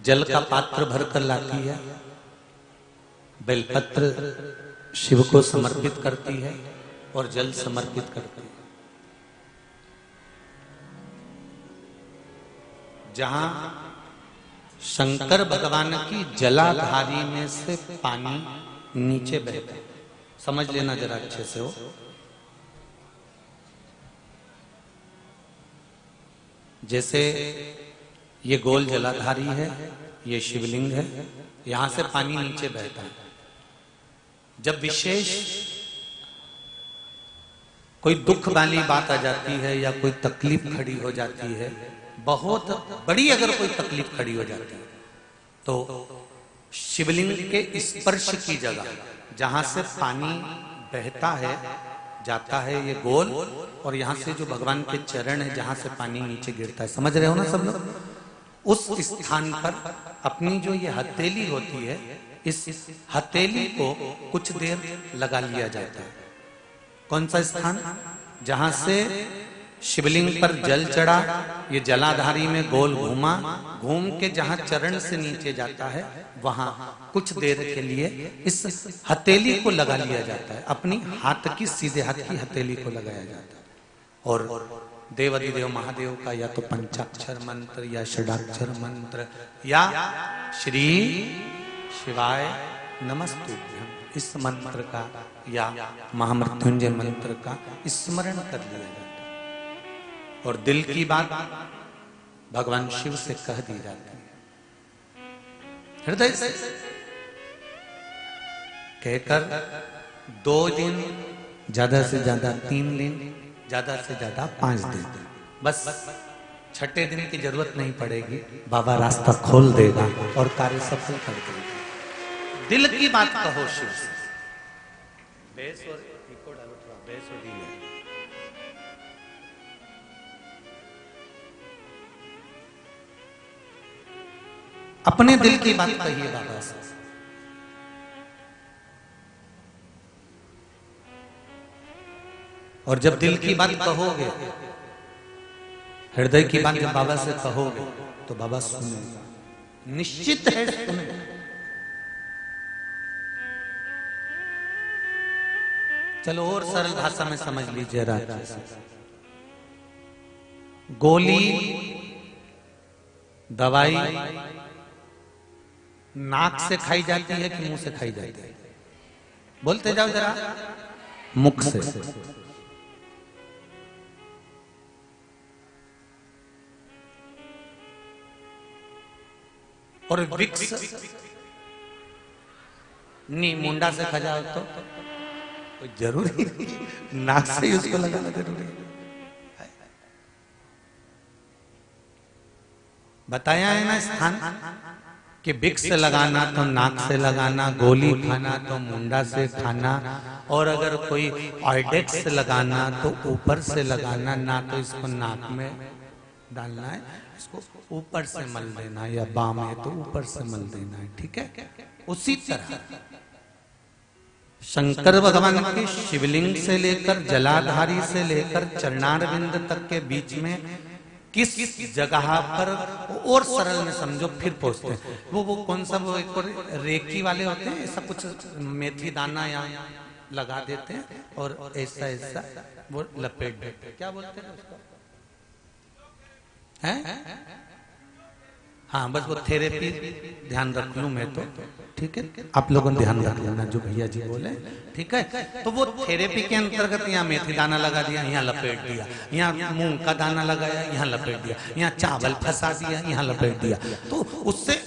जल का पात्र भरकर लाती है, बेलपत्र शिव को समर्पित करती है और जल समर्पित करती है। जहां शंकर भगवान की जलाधारी में से पानी नीचे बहता है, समझ लेना जरा अच्छे से हो। जैसे ये गोल जलाधारी है, ये शिवलिंग है, यहां से पानी नीचे बहता है। जब विशेष कोई दुख वाली बात आ जाती है या कोई तकलीफ खड़ी हो जाती है, बहुत बड़ी अगर कोई तकलीफ खड़ी हो जाती है, तो शिवलिंग के स्पर्श की जगह जहां से पानी बहता है, जाता है ये गोल, और यहां से जो भगवान के चरण है जहां से पानी नीचे गिरता है, समझ रहे हो ना सब लोग? उस स्थान पर अपनी जो ये हथेली होती है, इस हथेली को कुछ देर लगा लिया जाता है। कौन सा स्थान? जहां से शिवलिंग पर जल चढ़ा, ये जलाधारी में गोल घूमा, घूम के जहां चरण से नीचे जाता है, वहां कुछ देर के लिए इस हथेली को लगा लिया जाता है। अपनी हाथ की, सीधे हाथ की हथेली को लगाया जाता है। और देवाधिदेव महादेव का या तो पंचाक्षर मंत्र या षडाक्षर मंत्र या श्री शिवाय नमस्तुभ्यं, इस मंत्र का या महामृत्युंजय मंत्र का स्मरण कर लिया जाता है। और दिल की बात भगवान शिव से कह दी जाती है, हृदय से कहकर 2 दिन, ज्यादा से ज्यादा 3 दिन, ज्यादा से ज्यादा 5 दिन, बस 6ठे दिन की जरूरत नहीं पड़ेगी, बाबा रास्ता खोल देगा और कार्य सफल कर देगा। दिल की बात कहो शिव से। बेस और इको डालो थोड़ा, बेस और डी। अपने दिल की बात कहिए बाबा से। और जब दिल की बात कहोगे, हृदय की बात जब बाबा से कहोगे, तो बाबा सुनेगा, निश्चित है सुनेगा। चलो और सरल भाषा में समझ लीजिए राजा से। गोली, दवाई नाक से खाई जाती है कि मुंह से खाई जाती है? बोलते जाओ जरा। मुख से। और विक्स नहीं, मुंडा से खा जाओ तो जरूरी नाक से ही उसको लगाना जरूरी। बताया है ना स्थान कि विक्स से लगाना तो नाक से लगाना, गोली खाना तो मुंडा से खाना, और अगर कोई ऑयडेक्स लगाना तो ऊपर से लगाना, ना तो इसको नाक में डालना है, इसको ऊपर से मल देना है, या बाम है तो ऊपर से मल देना है, ठीक है? उसी तरह शंकर भगवान के शिवलिंग से लेकर, जलाधारी से लेकर चरणारविंद तक के बीच में किस जगह पर, और सरल में समझो फिर पहुंचते हैं। वो कौन सा, वो एक और रेकी वाले होते हैं, ऐसा कुछ मेथी दाना यहाँ लगा देते हैं और ऐसा ऐसा वो लपेट देते हैं, क्या बोलते हैं उसको? हैं? हाँ, बस वो थेरेपी ध्यान रख लूं मैं तो, ठीक है? आप लोगों ने ध्यान रख लेना जो भैया जी बोले, ठीक है? तो वो थेरेपी के अंतर्गत यहाँ मेथी दाना लगा दिया, यहाँ लपेट दिया, यहाँ मूंग का दाना लगाया, यहाँ लपेट दिया, यहाँ चावल फंसा दिया, यहाँ लपेट दिया, तो उससे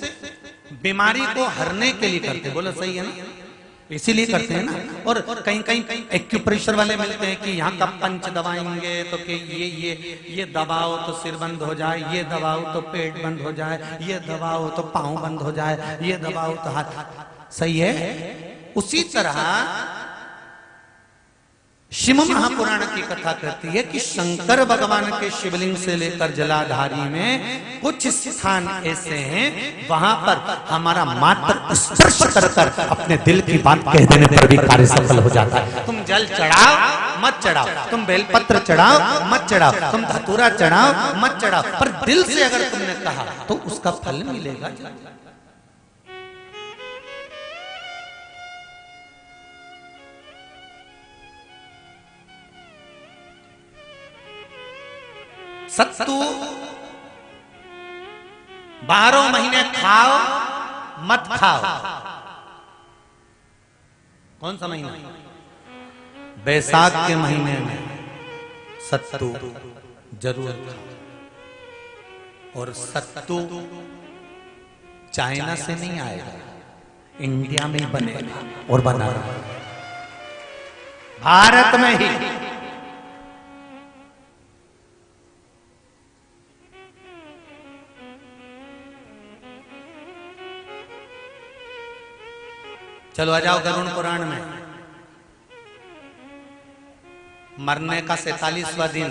बीमारी को हरने के लिए करते। बोला सही है ना? इसीलिए करते हैं ना। और कहीं कहीं एक्यूप्रेशर वाले मिलते हैं कि यहाँ का पंच दबाएंगे तो कि ये दबाओ तो सिर बंद हो जाए, ये दबाओ तो पेट बंद हो जाए, ये दबाओ तो पाँव बंद हो जाए, ये दबाओ तो हाथ। सही है? उसी तरह शिव महापुराण की कथा कहती है कि शंकर भगवान के शिवलिंग से लेकर जलाधारी में कुछ स्थान ऐसे हैं वहां पर हमारा मात्र स्पर्श कर कर अपने दिल की बात कह देने पर भी कार्य सफल हो जाता है। तुम जल चढ़ाओ मत चढ़ाओ, तुम बेलपत्र चढ़ाओ मत चढ़ाओ, तुम धतूरा चढ़ाओ मत चढ़ाओ, पर दिल से अगर तुमने कहा तो उसका फल मिलेगा। सत्तू 12 महीने खाओ मत खाओ। कौन सा महीना? बैसाख के महीने में सत्तू जरूर खाओ। और सत्तू चाइना से नहीं आएगा, इंडिया में ही बनेगा और बना भारत में ही। चलो आ जाओ गरुड़ पुराण में। मरने का 47वां दिन,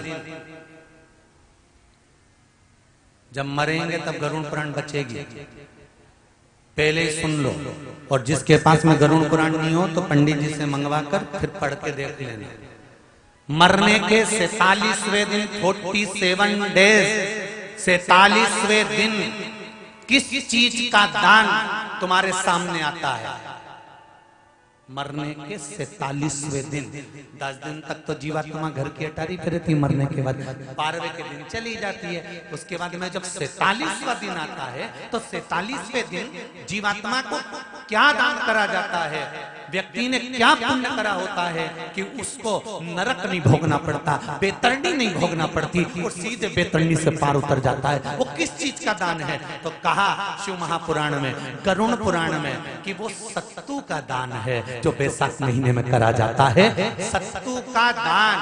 जब मरेंगे तब गरुड़ पुराण बचेगी, पहले ही सुन लो। और जिसके पास में गरुड़ पुराण नहीं हो तो पंडित जी से मंगवा कर फिर पढ़ के देख लेना। मरने के 47वें दिन, 47 डेज, 47वें दिन किस चीज का दान तुम्हारे सामने आता है? मरने के 47वें दिन। 10 दिन तक तो जीवात्मा घर की अटारी फिरती, मरने के बाद 12वें के दिन चली जाती है। उसके बाद में जब 47वां दिन आता है तो 47वें दिन जीवात्मा को क्या दान करा जाता है? व्यक्ति ने क्या पुण्य करा होता है कि उसको नरक नहीं भोगना पड़ता, बेतरनी नहीं भोगना पड़ती और सीधे बेतरनी से पार उतर जाता है। वो किस चीज का दान है? तो कहा शिव महापुराण में, गरुड़ पुराण में कि वो सत्तू का दान है जो बैसाख महीने में करा जाता है। सत्तू का दान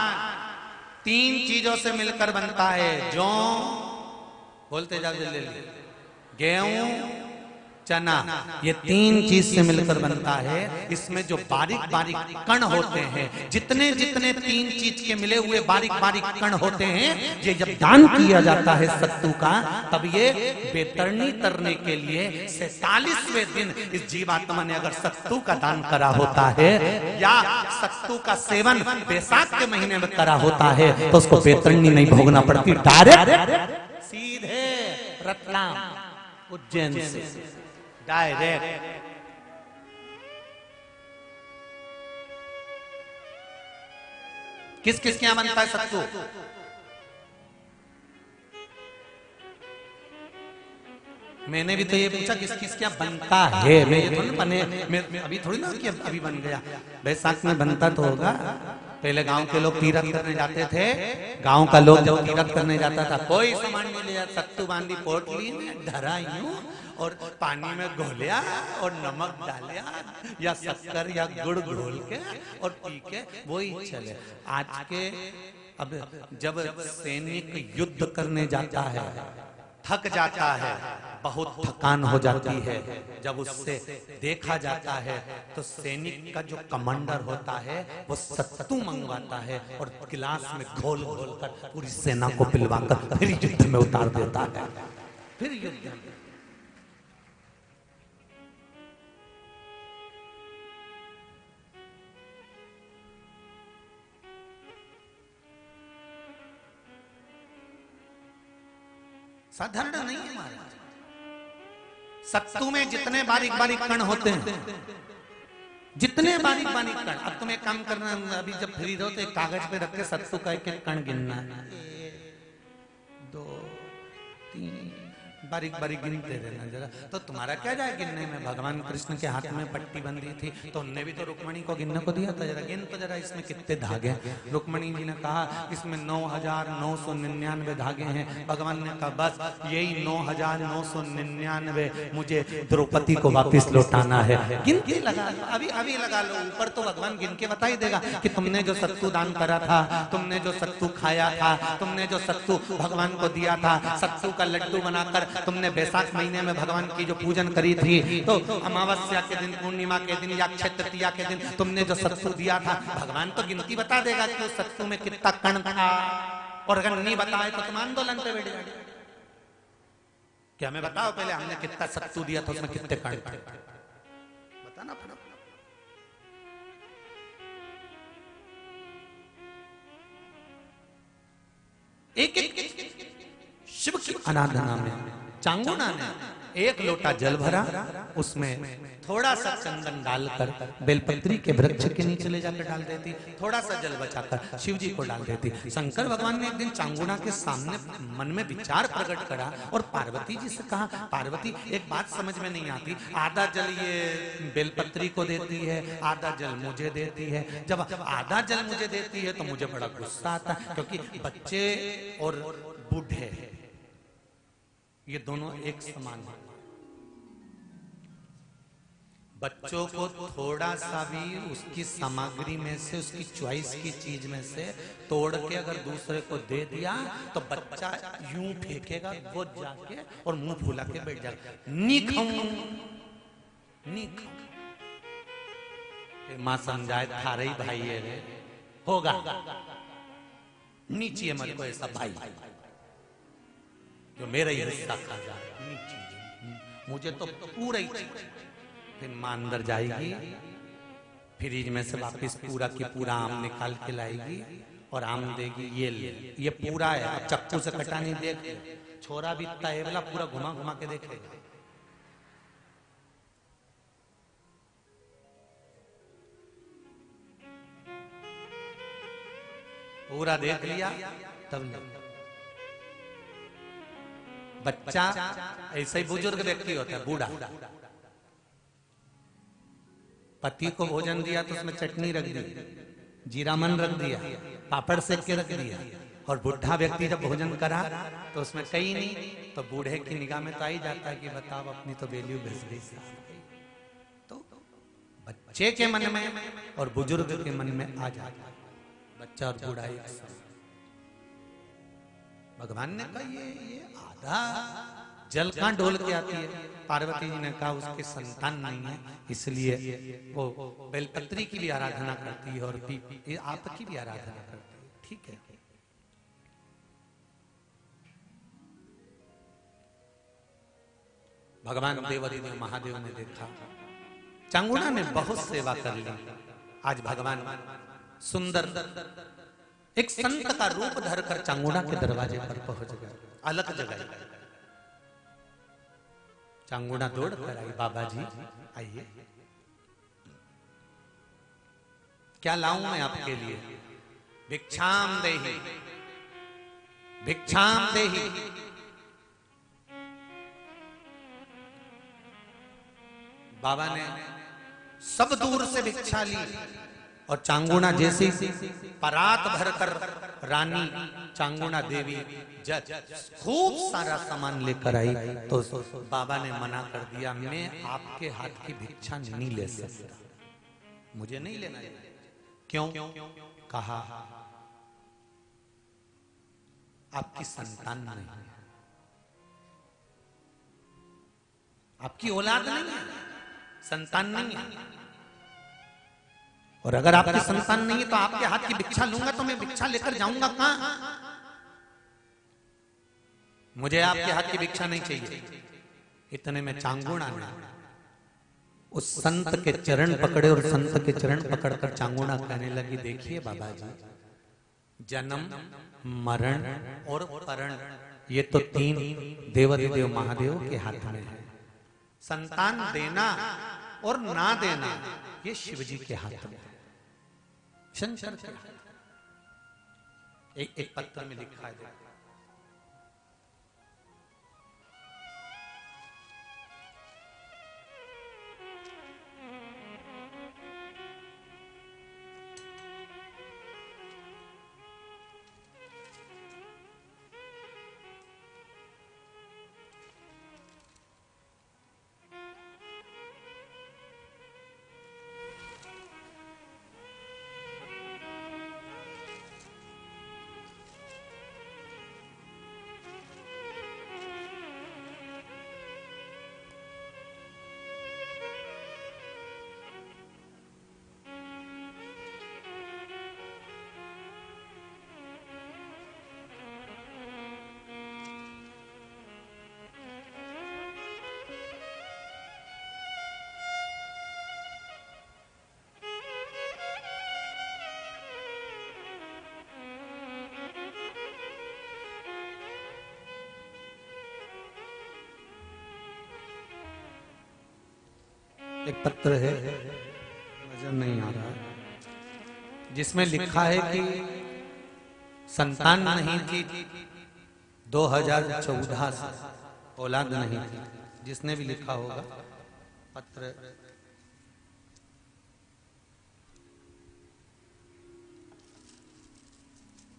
3 चीजों से मिलकर बनता है। जौ, बोलते जाओ जल्दी, गेहूं, चना, ये 3 चीज से मिलकर बनता है। इसमें जो बारीक बारीक कण होते हैं, जितने जितने 3 चीज के मिले हुए बारीक बारीक कण होते हैं, ये जब दान किया जाता है सत्तू का, तब ये बेतरनी तरने के लिए 47वें दिन इस जीवात्मा ने अगर सत्तू का दान करा होता है या सत्तू का सेवन बैसाख के महीने में करा होता है तो उसको बेतरनी नहीं भोगना पड़ती, डायरेक्ट सीधे रतलाम उज्जैन से डायरेक्ट। किस किस के यहां बनता है सत्तू? मैंने भी तो ये पूछा किस किस क्या बनता है। मैं ये थोड़ी बने, मैं अभी थोड़ी ना कि अभी बन गया। बैसाख में बनता तो होगा। पहले गांव के लोग तीरथ करने जाते थे। गांव का लोग जब तीरथ करने जाता था, कोई सामान नहीं लिया, सत्तू बांधी पोटली में धरा यूं और पानी में घोलिया और नमक डालिया या शक्कर या गुड़ घोल के और पी के वही चले। आज के अब जब सैनिक युद्ध करने जाता है, थक जाता है, बहुत थकान हो जाती है, जब उससे देखा जाता है तो सैनिक का जो कमांडर होता है वो सत्तू मंगवाता है और गिलास में घोल घोल कर पूरी सेना को पिलवाकर फिर युद्ध में उतार देता है। फिर युद्ध में साधारण नहीं है महाराज। सत्तू में जितने बारीक बारीक कण होते हैं, जितने बारीक बारीक कण, अब तुम्हें काम करना, अभी जब फ्री हो तो एक कागज पे रख के सत्तू का एक एक कण गिनना, 1 2 3 बारीक बारीक गिनते रहना जरा। तो तुम्हारा क्या जाए गिनने में? भगवान कृष्ण के हाथ में पट्टी बंधी थी तो उनने भी तो रुक्मणी को गिनने को दिया था, जरा गिन तो जरा इसमें कितने धागे। रुक्मणी जी ने कहा इसमें 9,999 धागे हैं। भगवान ने कहा बस यही 9,999 मुझे द्रौपदी को वापिस लौटाना है। गिनती लगा लो, अभी अभी लगा लो, ऊपर तो भगवान गिन के बता ही देगा कि तुमने जो सत्तू दान करा था, तुमने जो सत्तू खाया था, तुमने जो सत्तू भगवान को दिया था, सत्तू का लड्डू बनाकर तुमने बैसाख महीने में भगवान की जो पूजन करी थी, तो अमावस्या के दिन, पूर्णिमा के दिन या अक्षय तृतीया के दिन तुमने जो सत्तू दिया था, भगवान तो गिनती बता देगा कि उस सत्तू में कितना कण था। और अगर नहीं बताए तो तुम आंदोलन पे बैठ जाओगे। क्या हमें बताओ पहले, हमने कितना सत्तू दिया था, उसमें कितने कण थे, बताना पड़ा। एक एक शिव की आराधना में चांगुना ने एक लोटा जल भरा, उसमें थोड़ा सा चंदन डालकर बेलपत्री के वृक्ष के नीचे ले जाकर डाल देती, थोड़ा सा जल बचाकर शिव जी को डाल देती। शंकर भगवान ने एक दिन चांगुना के सामने मन में विचार प्रकट करा और पार्वती जी से कहा, पार्वती एक बात समझ में नहीं आती, आधा जल ये बेलपत्री को देती है, आधा जल मुझे देती है। जब आधा जल मुझे देती है तो मुझे बड़ा गुस्सा आता है, क्योंकि बच्चे और बूढ़े ये दोनों एक समान हैं। बच्चों को थोड़ा सा भी उसकी सामग्री में से, उसकी चॉइस की चीज में से तोड़ के अगर दूसरे को दे दिया तो बच्चा यूं फेंकेगा, वो जाके और मुंह फुला के बैठ जाएगा, नहीं खाऊं, नहीं खाऊं। मां समझाए थारे ही भाई है रे, होगा नीचे मत को ऐसा भाई जो मेरा ही हिस्सा खा जाए, मुझे तो पूरा ही चीज। फिर मां अंदर जाएगी, फ्रिज में से वापस पूरा की पूरा आम निकाल के लाएगी और आम देगी, ये ले, ये पूरा है, अब चक्कू से कटा नहीं, देख छोरा भी इतना है बोला, पूरा घुमा घुमा के देखेगा। पूरा देख लिया तब नहीं। बच्चा ऐसा ही बुजुर्ग व्यक्ति होता है, बूढ़ा, पति को भोजन दिया तो उसमें चटनी रख दी, जीरामन रख दिया, पापड़ सेक के रख दिया, और बुढ़ा व्यक्ति जब भोजन करा तो उसमें कहीं नहीं, तो बूढ़े की निगाह में तो आ ही जाता है कि बताओ अपनी तो वैल्यू घस गई। तो बच्चे के मन में और बुजुर्ग के मन में आ जाता है, बच्चा और बूढ़ा एक साथ। भगवान ने कहा ये आधा जल कहां डोल के आती है? पार्वती जी ने कहा उसके संतान नहीं है, इसलिए वो बेलपत्री की भी आराधना करती है और आपकी भी आराधना करती है। ठीक है, भगवान देवादिदेव महादेव ने देखा चांगुना ने बहुत सेवा कर ली। आज भगवान सुंदर एक संत का रूप धरकर चांगुना के दरवाजे पर पहुंच गए, अलग जगह। चांगुना दौड़ कर आई, बाबा जी आइए, क्या लाऊं मैं आपके लिए? भिक्षाम देहि, भिक्षाम देहि। बाबा ने सब दूर से भिक्षा ली और चांगुना जैसे परात भरकर रानी चांगुना देवी खूब सारा सामान लेकर आई, तो बाबा ने मना कर दिया, मैं आपके हाथ की भिक्षा नहीं ले सकता, मुझे नहीं लेना है। क्यों? कहा आपकी संतान नहीं है, आपकी औलाद नहीं है, संतान नहीं है, और अगर आपकी संतान नहीं है तो आपके हाथ की भिक्षा लूंगा तो मैं भिक्षा लेकर जाऊंगा कहां? मुझे आपके हाथ की भिक्षा नहीं चाहिए। इतने में चांगुना ने उस संत के चरण पकड़े और संत के चरण पकड़कर चांगुना कहने लगी, देखिए बाबा जी, जन्म मरण और परण ये तो तीन देवादिदेव महादेव के हाथ में है। संतान देना और ना देना ये शिव जी के हाथ में है, शंकर के हाथ। एक पत्र में लिखा है, एक पत्र है, नजर नहीं आ रहा, जिसमें लिखा है कि संतान नहीं थी 2014 से, औलाद नहीं थी। जिसने भी लिखा होगा पत्र,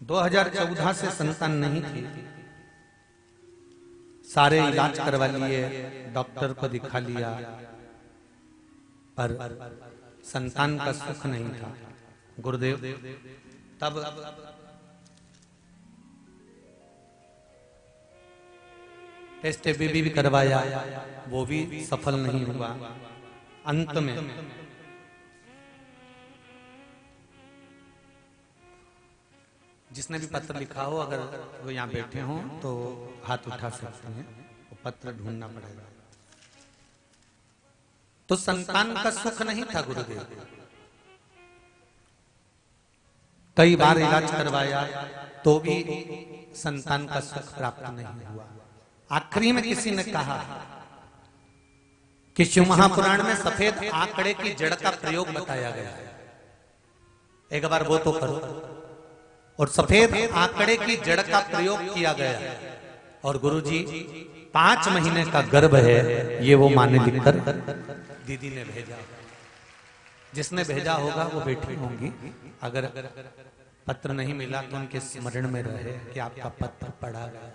दो 2014 से संतान नहीं थी, सारे इलाज करवा लिए, डॉक्टर को दिखा लिया, पर संतान का सुख नहीं था। गुरुदेव तब टेस्ट बेबी भी करवाया, वो भी सफल नहीं हुआ। अंत में जिसने भी पत्र लिखा हो, अगर वो यहाँ बैठे हों तो हाथ उठा सकते हैं, वो पत्र ढूंढना पड़ेगा। तो संतान का सुख नहीं था गुरुदेव, कई बार इलाज करवाया तो भी संतान का सुख प्राप्त नहीं हुआ। आखिरी में किसी ने कहा कि शिव महापुराण में सफेद आंकड़े की जड़ का प्रयोग बताया गया है, एक बार वो तो करो। और सफेद आंकड़े की जड़ का प्रयोग किया गया और गुरुजी 5 महीने का गर्भ है, ये वो माँ ने लिखकर दीदी ने भेजा। जिसने भेजा होगा वो बैठी होंगी, अगर पत्र नहीं मिला तो उनके स्मरण में रहे कि आपका पत्र पढ़ा गया।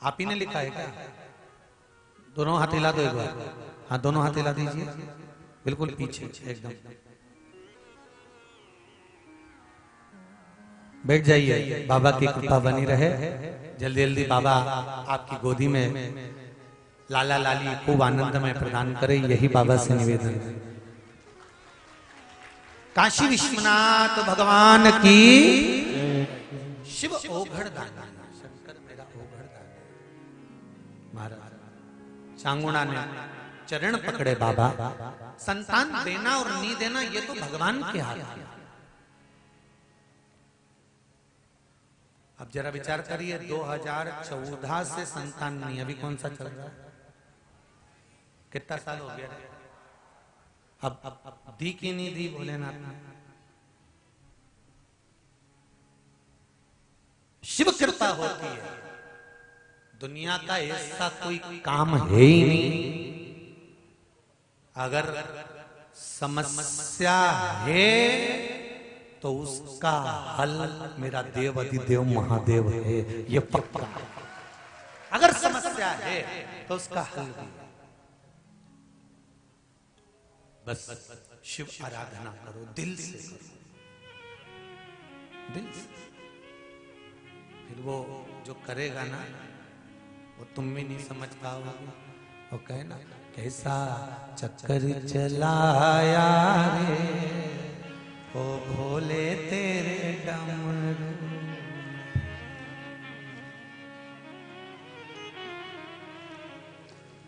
आप ही ने लिखा है क्या? दोनों हाथ हिला दो एक बार। हाँ, दोनों हाथ हिला दीजिए, बिल्कुल पीछे एकदम। बैठ जाइए, बाबा की कृपा बनी रहे। जल्दी जल्दी बाबा आपकी गोदी में लाला लाली खूब आनंद में प्रदान करे, यही बाबा से निवेदन है। काशी विश्वनाथ भगवान की शिव ओघड़ दानी, शंकर मेरा ओघड़ दानी। महाराज चांगुणा ने चरण पकड़े बाबा। संतान देना और नहीं देना ये तो भगवान के हाथ है। अब जरा विचार करिए, 2014 से संतान नहीं, अभी कौन सा चल रहा है? कितना साल हो गया? अब दी की नहीं दी भोलेनाथ ने? शिव कृपा होती है, दुनिया का ऐसा कोई काम है ही नहीं। अगर समस्या है तो उसका हल मेरा देव अधिदेव महादेव है, ये पक्का। अगर समस्या है तो उसका हल भी। बस शिव आराधना करो, दिल से करो, दिल से। फिर वो जो करेगा ना, वो तुम भी नहीं समझ पाओगे। वो कहे ना, कैसा चक्कर चलाया रे ओ भोले तेरे डमरू।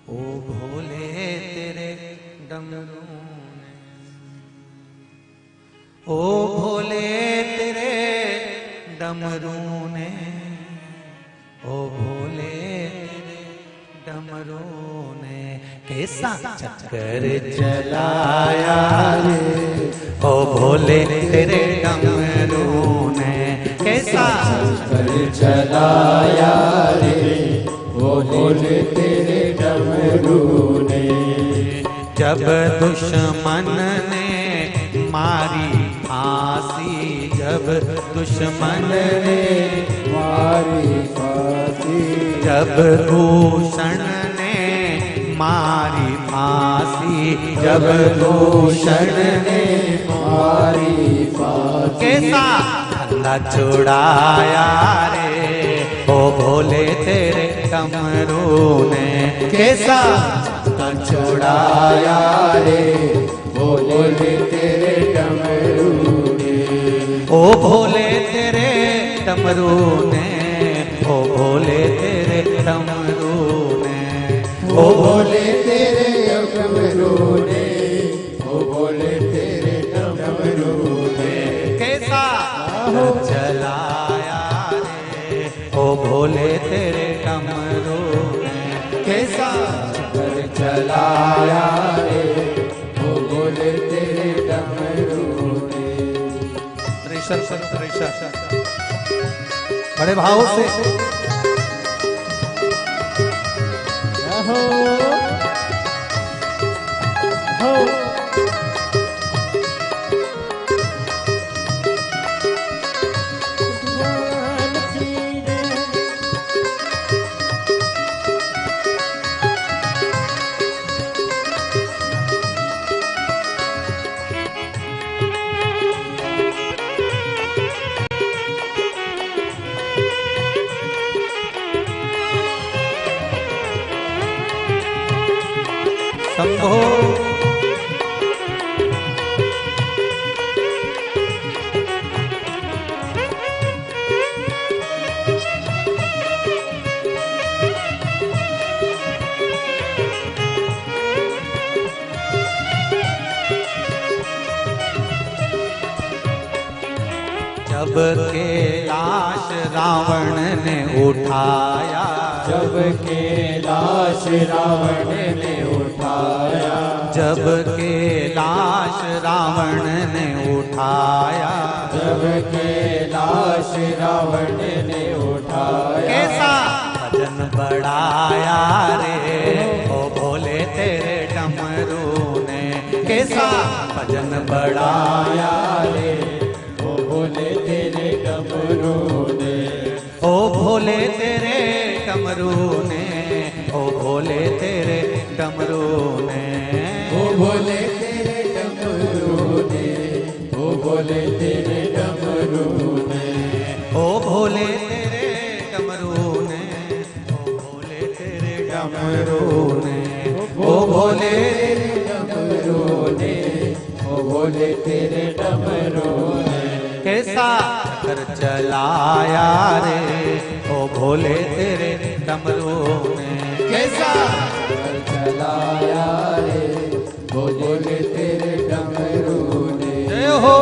ओ भोले तेरे डमरू ने, ओ भोले तेरे डमरू ने, ओ भोले तेरे डमरू ने कैसा चक्कर चलाया रे ओ भोले तेरे डमरू ने, कैसा चक्कर चलाया रे ओ भोले तेरे डमरू ने। जब दुश्मन ने मारी फांसी, जब दुश्मन ने मारी फांसी, जब दूषण ने मारी फांसी, जब दूषण ने मारी फांसी, कैसा धंधा छुड़ाया रे ओ भोले तेरे डमरू ने, कैसा धंधा छुड़ाया रे ओ भोले तेरे डमरू ने, ओ भोले तेरे डमरू ने, ओ भोले तेरे डमरू ने, ओ भोले तेरे डमरू ने, ओ भोले तेरे डमरू ने, कैसा चलाया रे ओ भोले तेरे डमरू कैसा कर चलाया रे वो बोले तेरे डमरू ने। प्रेशर बड़े भाव से हो हो शंभो जब कैलाश रावण ने उठाया, जब कैलाश रावण ने उठाया, जब कैलाश रावण ने उठाया, जब कैलाश रावण ने उठाया, कैसा भजन बढ़ाया रे ओ भोले तेरे डमरू ने, कैसा भजन बढ़ाया रे ओ भोले तेरे डमरू ने, ओ भोले तेरे डमरू ने, ओ भोले तेरे डमरू ने, ओ भोले तेरे डमरू ने, ओ भोले तेरे डमरू ने, ओ भोले तेरे डमरू ने, ओ भोले तेरे डमरू ने, ओ भोले तेरे डमरू ने, ओ भोले तेरे डमरू ने, कैसा कर चलाया रे ओ भोले तेरे डमरू ने, कैसा कर चलाया रे ओ भोले तेरे डमरू ने। जय हो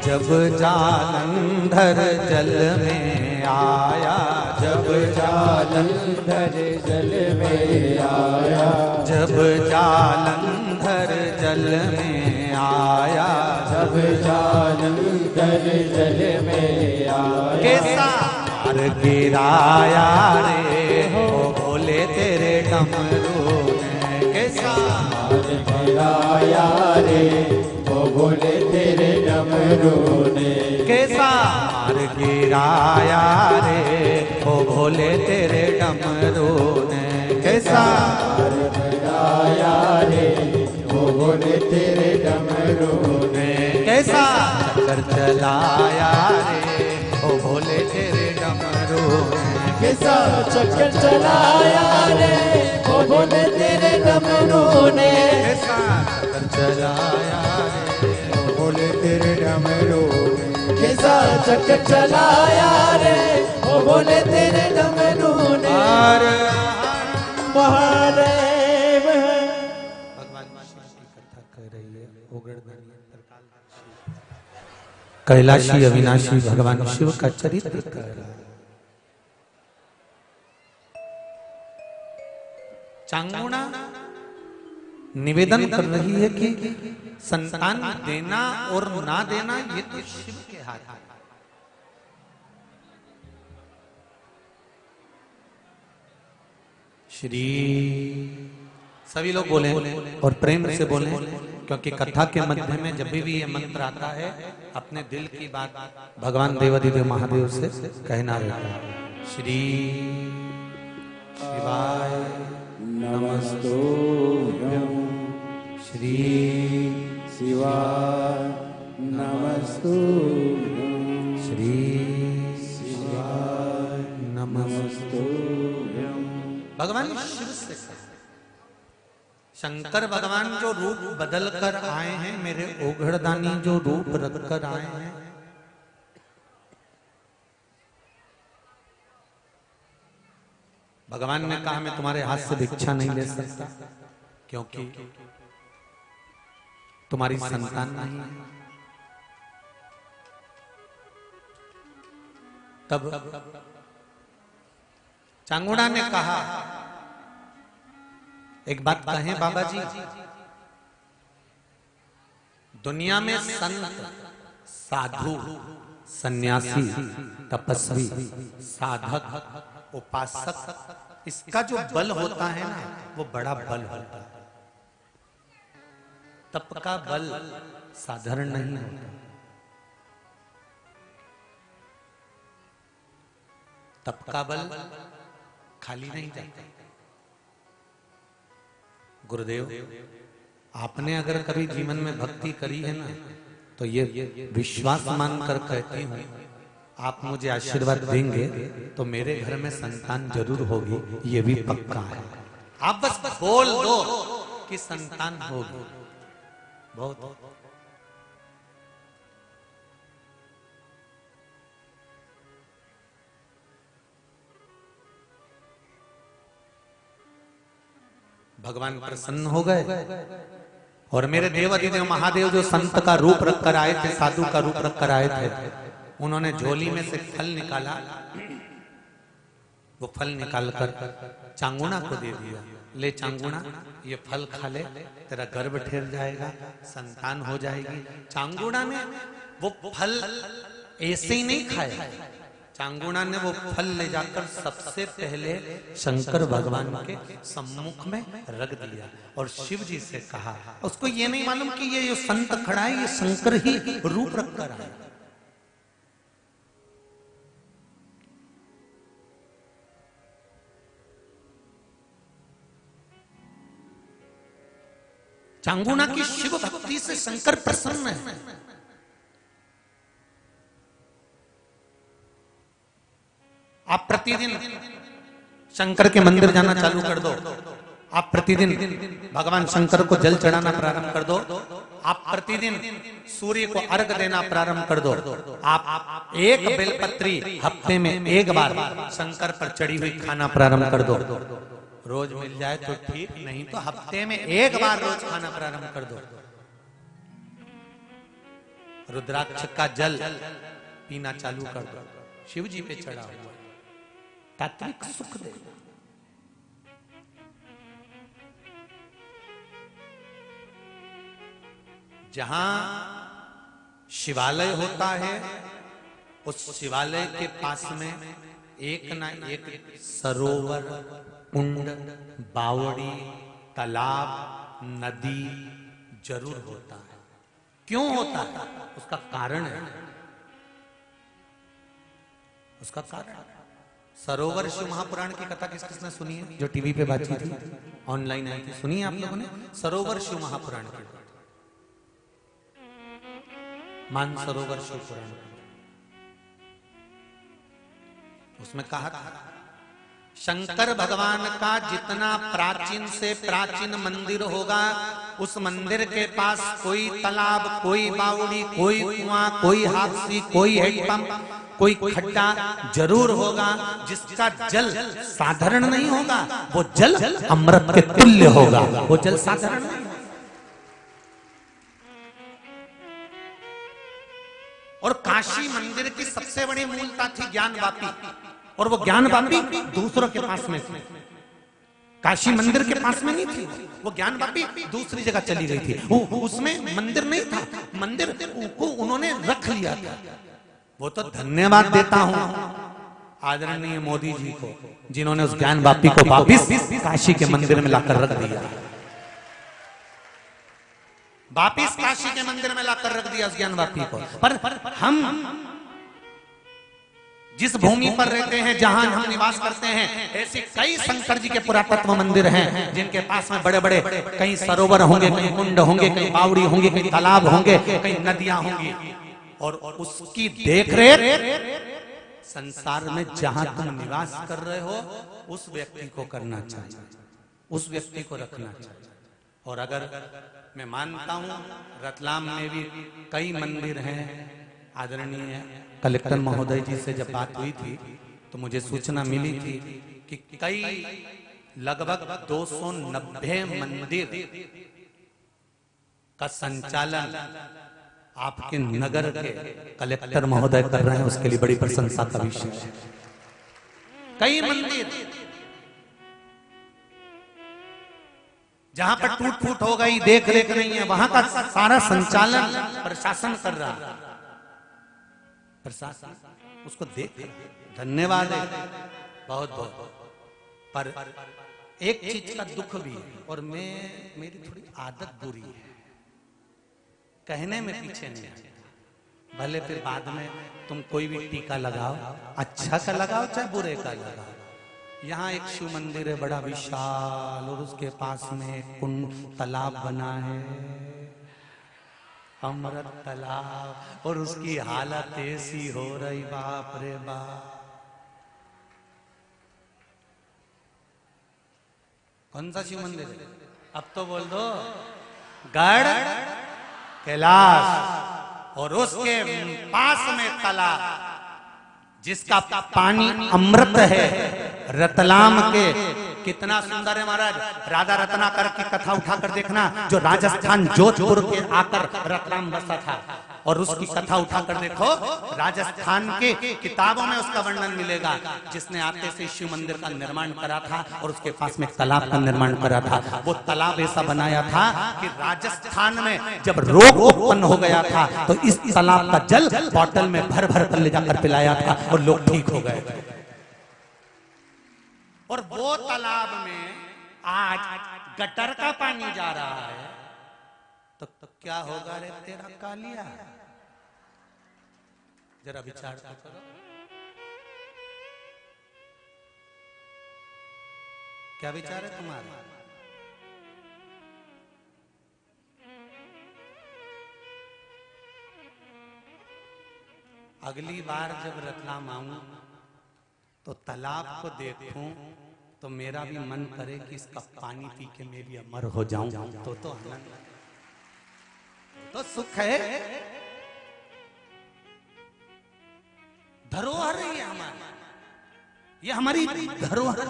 जब जालंधर जल में आया, जब जालंधर जल में आया, जब जालंधर जल में आया, जब जालंधर जल में आया, कैसा मार गिराया रे ओ भोले तेरे डमरू ने, कैसा मार गिराया रे ओ भोले तेरे डमरू ने, कैसा मार गिराया रे ओ भोले तेरे डमरू ने, कैसा मार गिराया रे ओ भोले तेरे डमरू ने, कैसा कर चलाया रे ओ भोले तेरे डमरू ने, कैसा चक्कर चलाया रे ओ भोले तेरे डमरू ने, कैसा कर चलाया रे ओ भोले तेरे डमरू ने, कैसा चक्कर चलाया रे ओ भोले तेरे डमरू ने। हर महादेव भगवान शिव की कथा कर रही है उग्रधनी कैलाशी अविनाशी भगवान शिव का चरित्र कर रहा है। चांगुणा निवेदन कर रही है कि संतान देना और ना देना ये तो शिव के हाथ है। श्री सभी लोग बोले और प्रेम से बोले, क्योंकि कथा के मध्य में जब भी ये मंत्र आता है अपने दिल की बात भगवान देवाधिदेव महादेव से कहना रहता है। श्री शिवाय नमस्तुभ्यं श्री शिवाय नमस्तुभ्यं श्री शिवाय नमस्तुभ्यं। भगवान शिव से शंकर भगवान जो रूप बदल कर आए हैं, मेरे ओघड़दानी जो रूप रख कर आए हैं, भगवान ने कहा मैं तुम्हारे हाथ से भिक्षा नहीं ले सकता, क्योंकि तुम्हारी संतान नहीं है। तब चांगुड़ा ने कहा एक बात कहें बाबा जी, दुनिया में संत, साधु, सन्यासी, तपस्वी, साधक, उपासक, इसका जो बल होता है ना वो बड़ा बल होता है। तप का बल साधारण नहीं होता। तप का बल खाली नहीं जाता। गुरुदेव, आपने अगर कभी जीवन में भक्ति करी है ना, तो ये विश्वास मानकर कहती हूँ, आप मुझे आशीर्वाद देंगे तो मेरे घर में संतान जरूर होगी, ये भी पक्का है। आप बस बोल दो कि संतान होगी, बहुत। भगवान प्रसन्न हो गए और मेरे देवाधिदेव महादेव जो संत का रूप रखकर आए थे, साधु का रूप रखकर आए थे, उन्होंने झोली में से फल निकाला। वो फल निकालकर चांगुणा को दे दिया। ले चांगुणा, ये फल खा ले, तेरा गर्भ ठहर जाएगा, संतान हो जाएगी। चांगुणा ने वो फल ऐसे ही नहीं खाया। चांगुणा ने वो फल ले जाकर सबसे पहले शंकर भगवान के सम्मुख में रख दिया और शिव जी से कहा, उसको ये नहीं मालूम कि ये जो संत खड़ा है ये शंकर ही रूप रखकर आया। चांगुणा की शिव भक्ति से शंकर प्रसन्न है। आप प्रतिदिन शंकर के मंदिर जाना चालू कर दो। आप प्रतिदिन भगवान शंकर को जल चढ़ाना प्रारंभ कर दो। आप प्रतिदिन सूर्य को अर्घ देना प्रारंभ कर दो। आप एक बेलपत्री हफ्ते में एक बार शंकर पर चढ़ी हुई खाना प्रारंभ कर दो। रोज मिल जाए तो ठीक, नहीं तो हफ्ते में एक बार रोज खाना प्रारंभ कर दो। रुद्राक्ष का जल पीना चालू कर दो। शिव जी पे चढ़ा हुआ तात्विक सुख दे। जहां शिवालय होता है उस शिवालय के पास में एक ना एक सरोवर, कुंड, बावड़ी, तालाब, नदी जरूर होता है। क्यों होता है? उसका कारण है। उसका कारण सरोवर शिव महापुराण की कथा किस किसने सुनी है? जो टीवी पे बातचीत थी, ऑनलाइन आई थी, सुनी है आप लोगों ने? सरोवर शिव महापुराण की, मानसरोवर शिव पुराण। उसमें कहा था शंकर भगवान का जितना प्राचीन से प्राचीन मंदिर होगा, उस मंदिर के पास कोई तालाब, कोई बावड़ी, कोई कुआं, कोई हाथी, कोई हैंडपंप, कोई खड्डा जरूर होगा, जिसका जल साधारण नहीं होगा, वो जल अमृत के तुल्य होगा। वो जल साधारण नहीं। और काशी मंदिर की सबसे बड़ी मूलता थी ज्ञान वापी, और वो ज्ञान वापी दूसरों के पास में थी। काशी मंदिर के पास में नहीं थी, वो ज्ञान वापी दूसरी जगह चली गई थी। उसमें मंदिर नहीं था, मंदिर को उन्होंने रख लिया था। वो तो धन्यवाद देता हूं आदरणीय मोदी जी को, जिन्होंने उस ज्ञान वापी को वापिस काशी के मंदिर में लाकर रख दिया, वापिस काशी के मंदिर में लाकर रख दिया उस ज्ञान वापी को। पर हम जिस भूमि पर रहते हैं, जहां हम निवास करते हैं, ऐसे कई शंकर जी के पुरातत्व मंदिर हैं जिनके पास में बड़े बड़े कई सरोवर होंगे, कई कुंड होंगे, कई बावड़ी होंगे, कई तालाब होंगे, कई नदियां होंगी, और उसकी देखरेख संसार में जहां तुम निवास कर रहे हो उस व्यक्ति को करना चाहिए, उस व्यक्ति को रखना चाहिए। और अगर मैं मानता हूं रतलाम में भी कई मंदिर हैं, आदरणीय कलेक्टर महोदय जी से जब बात हुई थी तो मुझे सूचना मिली थी कि कई लगभग 290 मंदिर का संचालन आपके नगर के कलेक्टर महोदय कर रहे हैं, उसके लिए बड़ी प्रशंसा का विषय है। कई मंदिर जहां पर टूट फूट हो गई, देख रेख नहीं है, वहां का सारा संचालन प्रशासन कर रहा है, प्रशासन उसको देख, धन्यवाद है बहुत बहुत। पर एक चीज का दुख भी है, और मेरी थोड़ी आदत बुरी है, कहने में पीछे नहीं है। भले फिर बाद में तुम कोई भी टीका लगाओ, अच्छा का लगाओ चाहे बुरे का लगाओ। यहाँ एक शिव मंदिर है बड़ा विशाल, और उसके पास में एक कुंड तालाब बना है, अमृत तालाब, और उसकी हालत ऐसी हो रही, बाप रे बाप। कौन सा शिव मंदिर है? अब तो बोल दो, गढ़ कैलाश, और उसके पास में तालाब जिसका पानी अमृत है, रतलाम के। कितना सुंदर है महाराज, राधा रत्नाकर की कथा उठाकर देखना, जो राजस्थान जोधपुर के आकर रतलाम बसा था, और उसकी कथा उठाकर देखो, राजस्थान के किताबों में उसका वर्णन मिलेगा, जिसने आते से शिव मंदिर का निर्माण करा था और उसके पास में तालाब का निर्माण करा था। वो तालाब ऐसा बनाया था कि राजस्थान में जब रोग उत्पन्न हो गया था तो इस तालाब का जल बोतल में भर भर कर ले जाकर पिलाया था और लोग ठीक हो गए थे। और वो तालाब में आज गटर का पानी जा रहा है, तो क्या होगा रे तेरा कालिया? जरा विचार तो करो। क्या विचार है तुम्हारा? अगली बार जब रतलाम आऊं तो तालाब को देखूं तो मेरा भी मन करे कि इसका पानी पी के मैं भी अमर हो जाऊं, तो आनंद, तो सुख है। धरोहर है ये हमारी, ये हमारी धरोहर,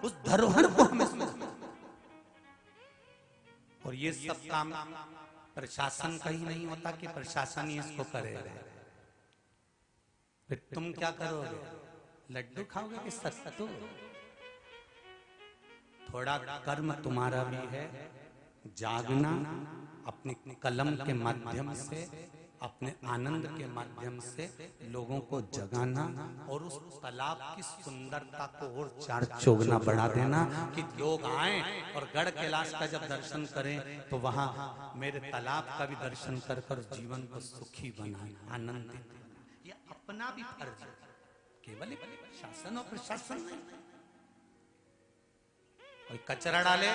उस धरोहर को हमें, और ये सब काम प्रशासन का ही नहीं होता कि प्रशासन ही इसको करेगा। फिर तुम क्या करोगे? लड्डू खाओगे कि सत्तू? थोड़ा कर्म तुम्हारा भी है, जागना, अपने कलम के माध्यम से, अपने आनंद के माध्यम से लोगों को जगाना, और उस तालाब की सुंदरता को और चार चौगुना बढ़ा देना कि लोग आए और गढ़ कैलाश का जब दर्शन करें तो वहां मेरे तालाब का भी दर्शन कर कर जीवन को सुखी बनाए, आनंदित। ये अपना भी फर्ज है, केवल शासन और प्रशासन नहीं। कोई कचरा डाले,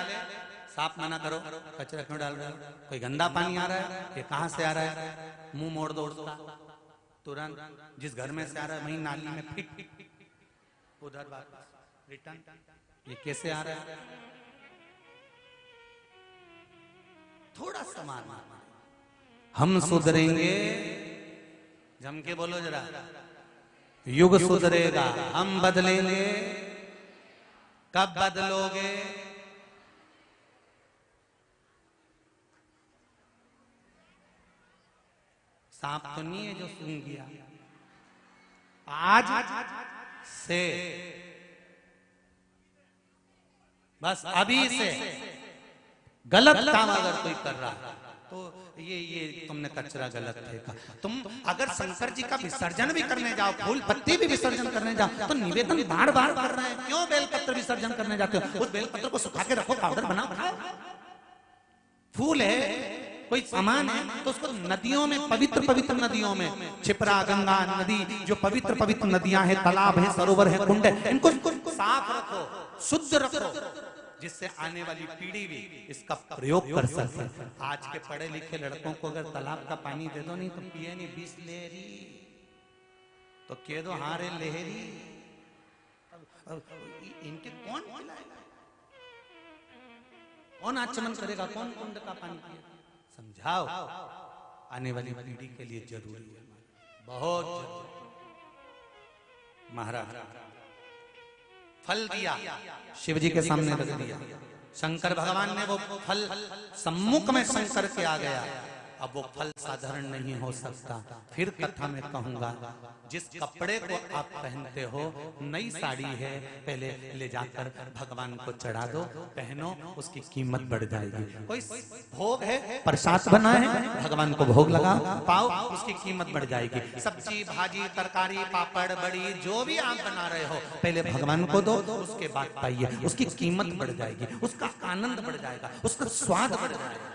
साफ मना करो, कचरा क्यों डाल रहे हो? कोई गंदा पानी आ रहा है, ये कहां से आ रहा है? मुंह मोड़ दो उसका, तुरंत जिस घर में से आ रहा है वहीं नाली में फिट, उधर वापस रिटर्न। ये कैसे आ रहा है? थोड़ा समान हम सुधरेंगे, जम के बोलो जरा, युग सुधरेगा, हम बदलेंगे। कब बदलोगे? सांप तो नहीं है जो सूंघ गया, आज से बस अभी से गलत काम अगर कोई कर रहा तो ये तुमने कचरा गलत फेंका। तुम अगर शंकर जी का विसर्जन भी करने जाओ, फूल पत्ती भी विसर्जन करने जाओ, तो निवेदन बार बार कर रहे हैं, क्यों बेलपत्र विसर्जन करने जाते हो? उस बेलपत्र को सुखा के रखो, पाउडर बनाओ खाओ। फूल है, कोई सामान है, तो उसको नदियों में, पवित्र पवित्र नदियों में, क्षिप्रा, गंगा नदी, जो पवित्र पवित्र नदियां हैं, तालाब है, सरोवर है, कुंड है, इनको साफ रखो, शुद्ध रखो, जिससे आने वाली पीढ़ी भी इसका प्रयोग कर सके। आज के पढ़े लिखे लड़कों को अगर तालाब का पानी दे दो नहीं तो पिए नहीं, बिसलेरी तो कह दो हारे लहरी, इनके कौन पिलाएगा, कौन आचमन करेगा, कौन कुंड का पानी पिएगा? समझाओ, आने वाली पीढ़ी के लिए जरूरी है, बहुत जरूरी। महाराज फल दिया, शिव जी के सामने रख दिया, शंकर भगवान ने वो फल सम्मुख में शंकर के आ गया। अब वो फल साधारण नहीं हो सकता। फिर कथा में कहूंगा, जिस कपड़े को आप पहनते हो, नई साड़ी है, पहले ले जाकर भगवान को चढ़ा दो, पहनो, उसकी कीमत बढ़ जाएगी। कोई भोग है, प्रसाद बना है, भगवान को भोग लगाओ, पाओ, उसकी कीमत बढ़ जाएगी। सब्जी, भाजी, तरकारी, पापड़, बड़ी, जो भी आप बना रहे हो, पहले भगवान को दो, उसके बाद पाइए, उसकी कीमत बढ़ जाएगी, उसका आनंद बढ़ जाएगा, उसका स्वाद बढ़ जाएगा।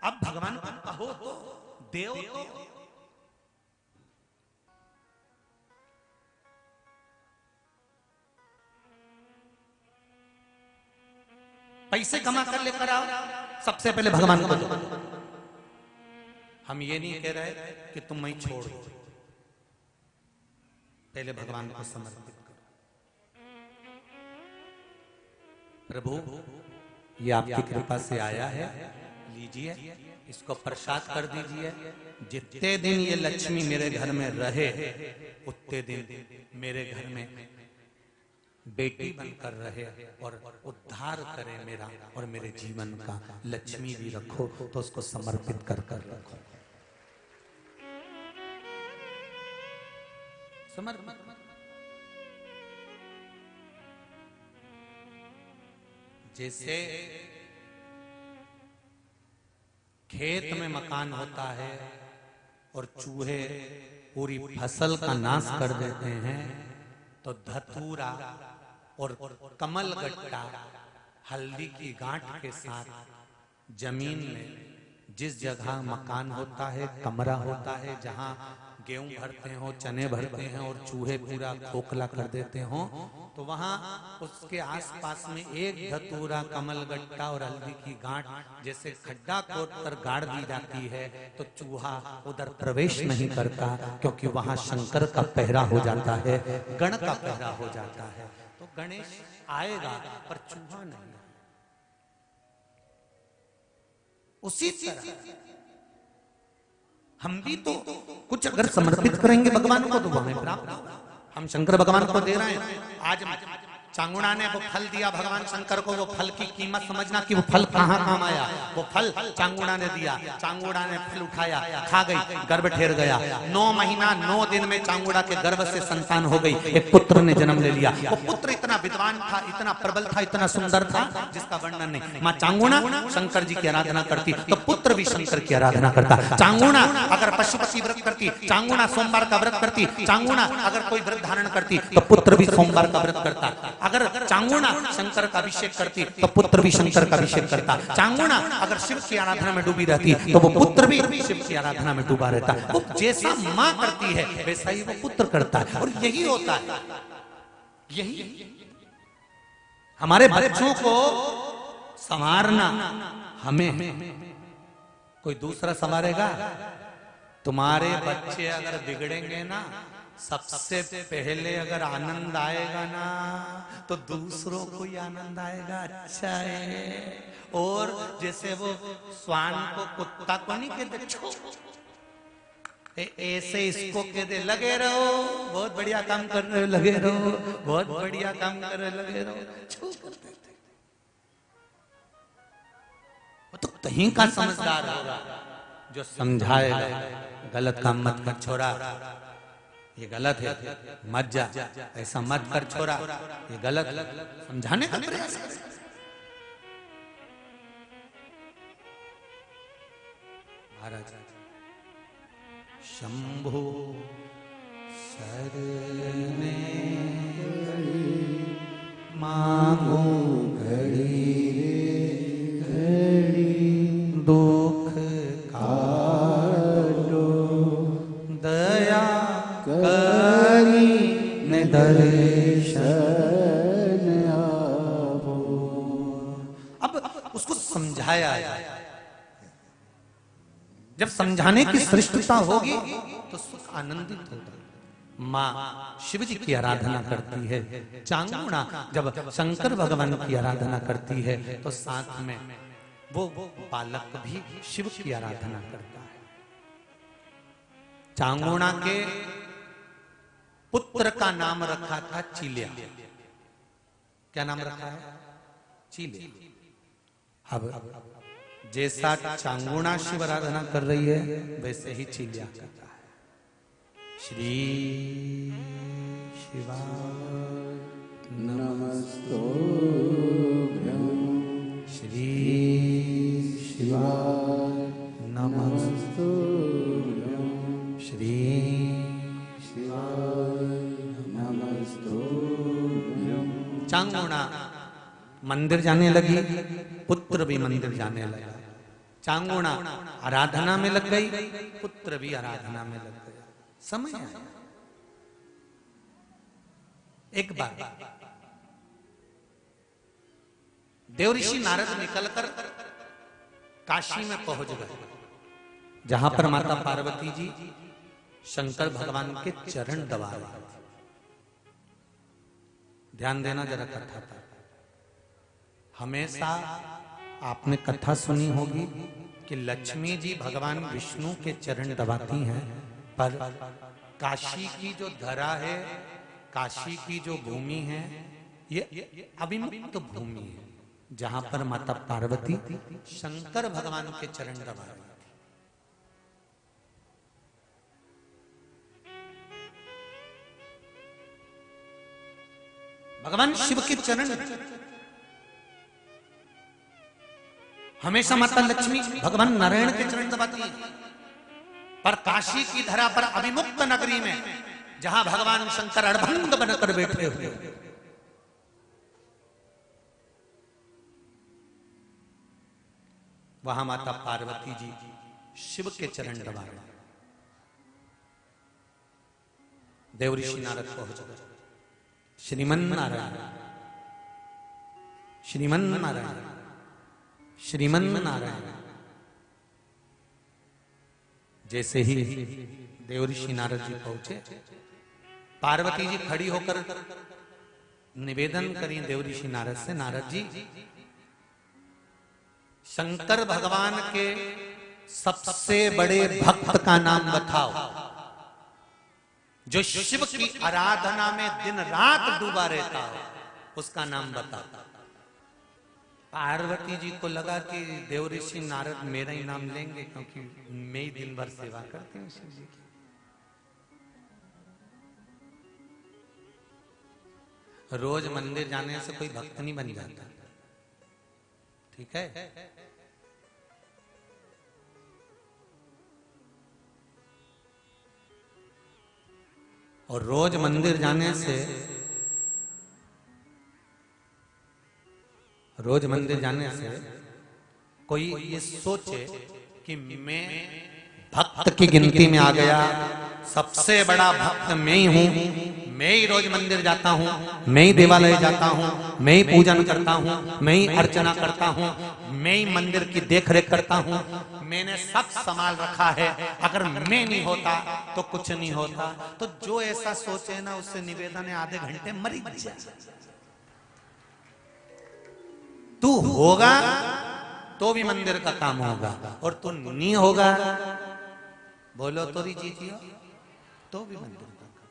अब भगवान को कहो तो, देव तो, पैसे कमा कर लेकर आओ, सबसे पहले भगवान को दो। हम ये नहीं कह रहे कि तुम मैं छोड़ दो, पहले भगवान को समर्पित करो। प्रभु ये आपकी कृपा से आया है, लीजिए, इसको प्रसाद कर दीजिए। जितने दिन ये लक्ष्मी मेरे घर में रहे, उतने दिन मेरे घर में बेटी बनकर रहे और उद्धार करे मेरा और मेरे जीवन का। लक्ष्मी भी रखो तो उसको समर्पित कर कर रखो, समर्पित। जैसे खेत में मकान होता है और चूहे पूरी फसल का नाश कर देते हैं, तो धतूरा और कमल गट्टा हल्दी की गांठ के साथ जमीन में जिस जगह मकान होता है, कमरा होता है, जहां गेहूं भरते हो, चने भरते हैं और चूहे पूरा खोखला कर देते हो, तो वहां उसके आसपास में एक धतूरा, कमल गट्टा और हल्दी की गांठ जैसे खड्डा खोद कर गाड़ दी जाती है, तो चूहा उधर प्रवेश नहीं करता, क्योंकि वहां शंकर का पहरा हो जाता है, गण का पहरा हो जाता है। तो गणेश आएगा पर चूहा नहीं। उसी तरह हम भी तो कुछ अगर समर्पित करेंगे भगवान को तो हमें प्राप्त होगा। हम शंकर भगवान को दे रहे हैं। आज चांगुड़ा ने वो फल दिया भगवान शंकर को, वो फल की कीमत समझना कि वो फल कहाँ काम आया। वो फल चांगुड़ा ने दिया, चांगुड़ा ने फल उठाया, खा गई, गर्भ ठेर गया। 9 महीना 9 दिन में चांगुड़ा के गर्भ से संतान हो गई, एक पुत्र ने जन्म ले लिया। वो पुत्र इतना विद्वान था, इतना प्रबल था, इतना सुंदर था, जिसका वर्णन नहीं। माँ चांगुड़ा शंकर जी की आराधना करती तो पुत्र भी शंकर की आराधना करता। चांगुड़ा अगर पशुपति व्रत करती, चांगुड़ा सोमवार का व्रत करती, चांगुड़ा अगर कोई व्रत धारण करती तो पुत्र भी सोमवार का व्रत करता। अगर चांगुड़ा शंकर का अभिषेक करती तो पुत्र भी शंकर का अभिषेक करता। चांगुड़ा अगर शिव की आराधना में डूबी रहती तो वो पुत्र भी शिव की आराधना में डूबा रहता। वो जैसा माँ करती है वैसा ही वो पुत्र करता है। और यही होता है, यही हमारे बच्चों को संवारना हमें, कोई दूसरा संवारेगा? तुम्हारे बच्चे अगर बिगड़ेंगे ना, सबसे पहले अगर आनंद आएगा ना तो दूसरों को ही आनंद आएगा। अच्छा है। और जैसे वो स्वान को कुत्ता को नहीं कहते छो, ऐसे इसको कहते लगे रहो, बहुत बढ़िया काम कर रहे हो, लगे रहो, बहुत बढ़िया काम कर रहे हो, लगे रहो, छो करते थे। वो तो कहीं का समझदार होगा जो समझाएगा, गलत काम मत कर छोरा, ये गलत है, मत जा, ऐसा मत कर छोरा, ये गलत। समझाने का प्रयास। महाराज शंभो शरणे मांगो घड़ी दुख काटो दया करी ने दर्शन आवो। अब उसको समझाया है। जब समझाने की श्रेष्ठता होगी तो सुख आनंदित होगा। माँ शिव जी की आराधना करती है, चांगुणा जब शंकर भगवान की आराधना करती है तो साथ में वो बालक भी शिव की आराधना करता है। चांगुणा के पुत्र का नाम रखा था चिलिया। क्या नाम रखा है? चिलिया। अब जैसा चांगुणा शिव आराधना कर रही है वैसे ही चिलिया करता है। श्री शिवाय नमस्तुभ्यं श्री शिवाय नमस्तुभ्यं श्री शिवाय नमस्तुभ्यं। चांगुणा मंदिर जाने लगी, पुत्र भी मंदिर जाने लगा। चांगुणा आराधना में लग गई, पुत्र भी आराधना में लग गया। समय आया। एक बार देवऋषि नारद निकलकर काशी में पहुंच गए, जहां पर माता पार्वती जी शंकर भगवान के चरण दबा रहे थे। ध्यान देना जरा कथा पर। हमेशा आपने कथा सुनी होगी कि लक्ष्मी जी भगवान विष्णु के चरण दबाती हैं, पर काशी की जो धरा है, काशी की जो भूमि है, ये अविमुक्त भूमि है, जहां पर माता पार्वती शंकर भगवान के चरण दबा रही थी। भगवान शिव के चरण हमेशा माता लक्ष्मी भगवान नारायण के चरण दबाती है, पर काशी की धरा पर अविमुक्त नगरी में जहां भगवान शंकर अड़भंग बनकर बैठे हुए, वहां माता पार्वती जी शिव के चरण दबा रहे। देवऋषि नारद पहुंच गए। श्रीमन नारायण, श्रीमन नारायण, श्रीमन नारायण। जैसे ही देवऋषि नारद जी पहुंचे, पार्वती जी खड़ी होकर निवेदन करी देवऋषि नारद से, नारद जी शंकर भगवान के सबसे बड़े भक्त का नाम बताओ, जो शिव की आराधना में दिन रात डूबा रहता हो, उसका नाम बताओ। पार्वती जी को लगा कि देवऋषि नारद मेरा ही नाम लेंगे, क्योंकि मैं ही दिन भर सेवा करती हूँ शिव जी की। रोज मंदिर जाने से कोई भक्त नहीं बन जाता, ठीक है। और रोज मंदिर जाने से, रोज मंदिर जाने से कोई ये सोचे कि मैं भक्त की गिनती में आ गया, सबसे बड़ा भक्त मैं ही हूं, मैं ही रोज मंदिर जाता हूं, मैं ही देवालय जाता हूं, मैं ही पूजन करता हूं, मैं ही अर्चना करता हूं, मैं ही मंदिर की देखरेख करता हूं, मैंने सब संभाल रखा है, अगर मैं नहीं होता तो कुछ नहीं होता। तो जो ऐसा सोचे ना, उससे निवेदन है आधे घंटे मरी जाए। तू होगा तो भी मंदिर का काम होगा, और तू नहीं होगा, बोलो तो जीतियो, तो भी मंदिर का काम।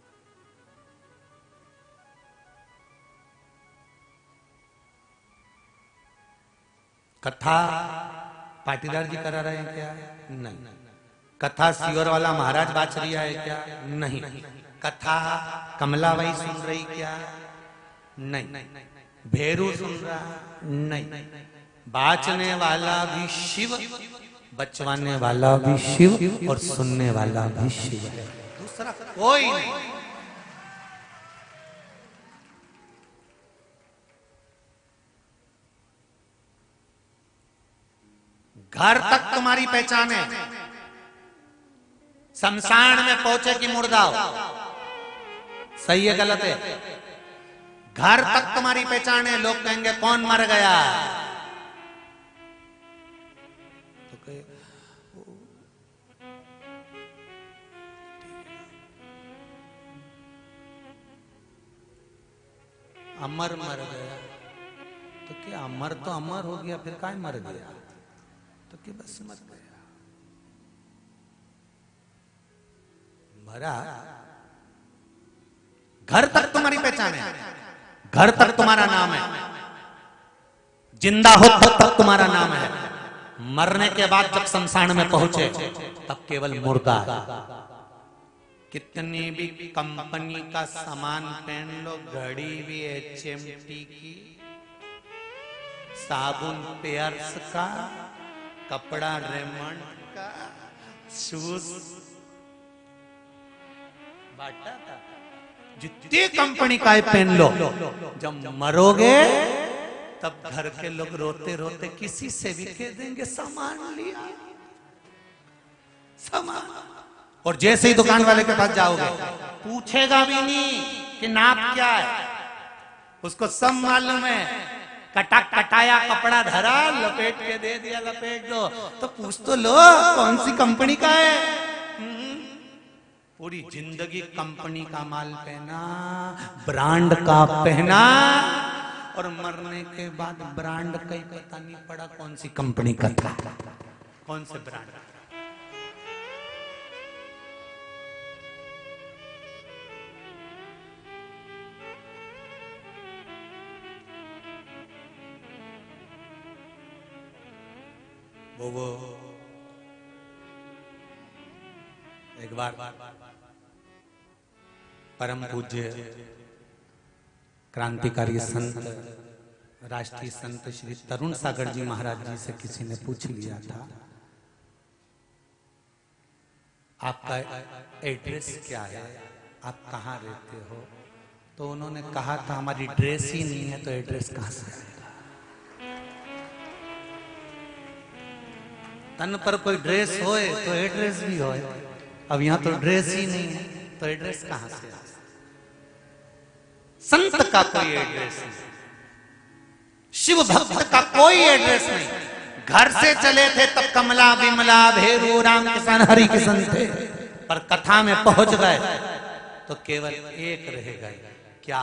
कथा पाटीदार जी करा रहे हैं क्या? नहीं। कथा सीवर वाला महाराज बाच रहा है क्या? नहीं। कथा कमलाबाई सुन रही क्या? नहीं। भेरू सुन रहा? नहीं। बाचने वाला भी शिव, बचवाने वाला भी शिव और सुनने वाला भी शिव है, दूसरा कोई नहीं। घर तक तुम्हारी पहचान है, शमशान में पहुंचे कि मुर्दा हो, सही है गलत है? घर तक तुम्हारी पहचान है, लोग कहेंगे कौन मर गया, तो कहे अमर मर गया, तो क्या अमर तो अमर हो गया, फिर काय मर गया, तो क्या बस मर गया, मरा। घर तक तुम्हारी पहचान है, घर तक तुम्हारा नाम है, जिंदा हो तब तक तुम्हारा नाम है, मरने के बाद जब शमशान में पहुंचे तब केवल मुर्दा है। कितनी भी कंपनी का सामान पहन लो, घड़ी भी HMT की, साबुन पेयर्स का, कपड़ा रेमंड का, शूज बाटा का, जितनी कंपनी का पहन लो, जब मरोगे तब घर के लोग रोते रोते किसी से भी कह देंगे सामान लिया, सामान। और जैसे ही दुकान वाले के पास जाओगे पूछेगा भी नहीं कि नाप क्या है, उसको सब मालूम है, कटाया कपड़ा धरा, लपेट के दे दिया, लपेट दो, तो पूछ तो लो कौन सी कंपनी का है। पूरी जिंदगी कंपनी का माल पहना, ब्रांड का पहना, और मरने के बाद ब्रांड का ही पता नहीं पड़ा कौन सी कंपनी का था, कौन से ब्रांड। वो एक बार परम पूज्य क्रांतिकारी संत, राष्ट्रीय संत श्री तरुण सागर जी महाराज जी से किसी ने पूछ लिया था, आपका एड्रेस क्या है, आप कहाँ रहते हो, तो उन्होंने कहा था हमारी ड्रेस ही नहीं है तो एड्रेस कहाँ से आएगा। तन पर कोई ड्रेस होए तो एड्रेस भी होए, अब यहां तो ड्रेस ही नहीं है तो एड्रेस कहां से आए। संत का कोई एड्रेस नहीं, शिव भक्त का कोई एड्रेस नहीं। घर से चले थे तब कमला विमला भेरू राम किसान हरि किशन थे, पर कथा में पहुंच गए तो केवल एक रह गए, क्या?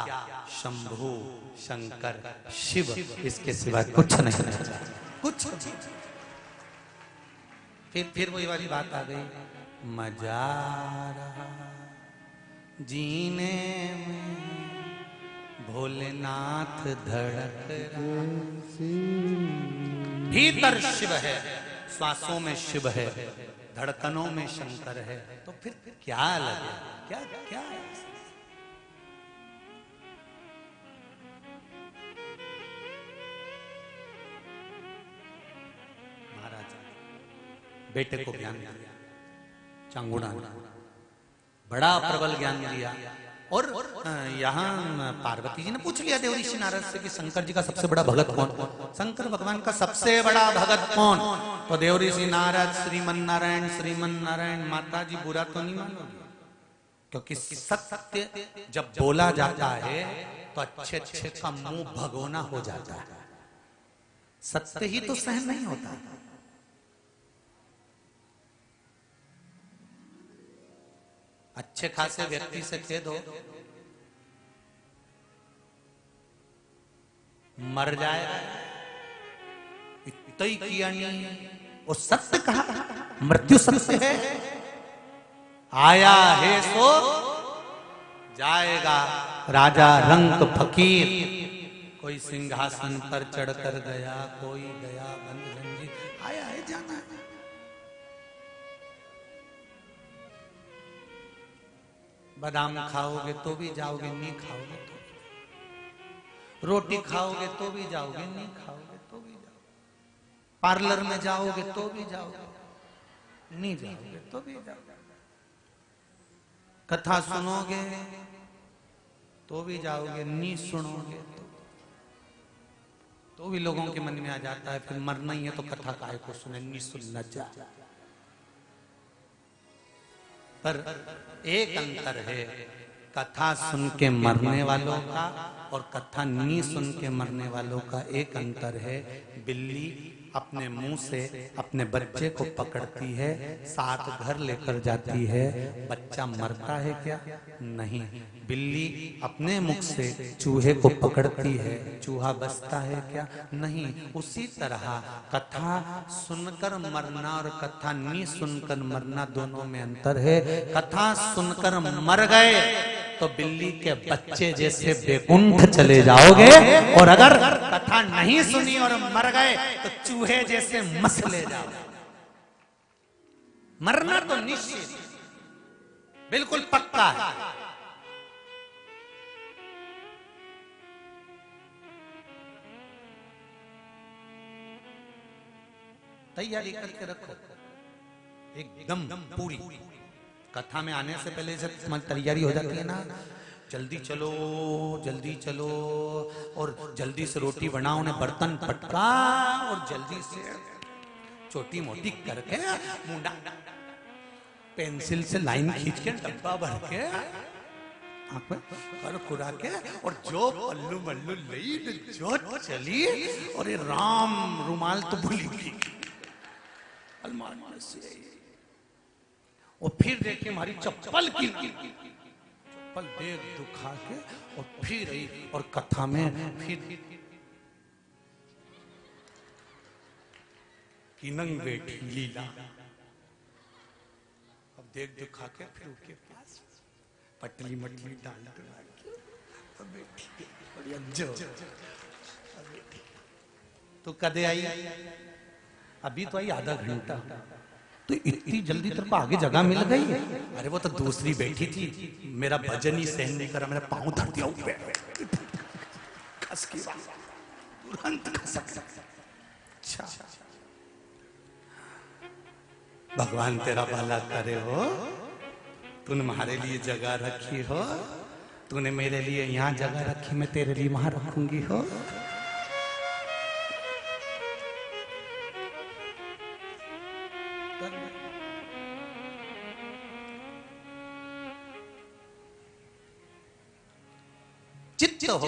शंभु शंकर शिव, इसके सिवा कुछ नहीं रहा, कुछ। फिर वही वाली बात आ गई, मजा रहा जीने में, भोलेनाथ धड़क रहा, भीतर शिव है, श्वासों में शिव है, धड़कनों में शंकर है, तो फिर क्या लगे, क्या क्या है? बेटे को ज्ञान दिया, चांगुड़ा बड़ा प्रबल ज्ञान दिया, और यहाँ पार्वती जी ने पूछ लिया देव ऋषि नारद से कि शंकर जी का सबसे बड़ा भगत कौन, शंकर भगवान का सबसे बड़ा भगत कौन, तो देव ऋषि नारद श्रीमन नारायण माता जी बुरा तो नहीं मानोगे, क्योंकि सत्य जब बोला जाता है तो अच्छे अच्छे का मुंह भगोना हो जाता है, सत्य ही तो सहन नहीं होता। अच्छे खासे व्यक्ति से कह दो मर जाएगा, इतना ही किया नहीं, वो सत्य कहा, मृत्यु सत्य है, आया है सो जाएगा, राजा रंक फकीर, कोई सिंहासन पर चढ़कर गया, कोई गया बंद जंजीर, आया है जाना है। बादाम खाओगे तो भी जाओगे, नहीं खाओगे तो भी, रोटी खाओगे तो भी जाओगे, नहीं खाओगे तो भी जाओगे, पार्लर में जाओगे तो भी जाओगे, नहीं जाओगे तो भी जाओगे, कथा सुनोगे तो भी जाओगे, नहीं सुनोगे तो भी लोगों के मन में आ जाता है फिर मरना ही है तो कथा काहे को सुने, नहीं सुनना चाहिए। पर एक अंतर है कथा सुन के मरने वालों का और कथा नहीं सुन के मरने वालों का। एक अंतर है, बिल्ली अपने मुंह से अपने बच्चे को पकड़ती है, साथ घर लेकर जाती है, बच्चा मरता है क्या? नहीं। बिल्ली अपने मुख से चूहे को पकड़ती है, चूहा बचता है क्या? नहीं। उसी तरह कथा सुनकर मरना और कथा नहीं सुनकर मरना दोनों में अंतर है। कथा सुनकर मर गए तो बिल्ली के बच्चे जैसे बेकुंठ चले जाओगे, और अगर कथा नहीं सुनी और मर गए तो चूहे जैसे मसले जाओगे। मरना तो निश्चित बिल्कुल पक्का है। तैयारी करके रखो एकदम पूरी। कथा में आने से पहले जब तुम्हारी तैयारी हो जाती है ना, जल्दी चलो जल्दी चलो, और जल्दी से रोटी बनाओ, उन्हें बर्तन पटका और जल्दी से छोटी मोटी करके मुंडा पेंसिल से लाइन खींच के डब्बा भर के आंख में कर खुरा के, और जो पल्लू मल्लू लई जो चली, और ये राम रुमाल तो भूली गई अलमारी से, और फिर देखिए हमारी चप्पल की चप्पल देख दुखा के, और फिर आई और कथा में फिर किनंग बेटी लीला, अब देख दुखा के फिर उसके पास पटली मटली डाल के बेटी बढ़िया जो तो कदे आई, अभी तो आई आधा घंटा, तो इतनी जल्दी तेरे को आगे जगह मिल गई? अरे वो तो दूसरी बैठी थी, मेरा भजन ही सहन नहीं करा, मेरा पांव धर दिया खस की तुरंत खसक। अच्छा भगवान तेरा भला करे हो, तूने हमारे लिए जगह रखी हो, तूने मेरे लिए यहाँ जगह रखी, मैं तेरे लिए वहां रखूंगी हो। चित्त हो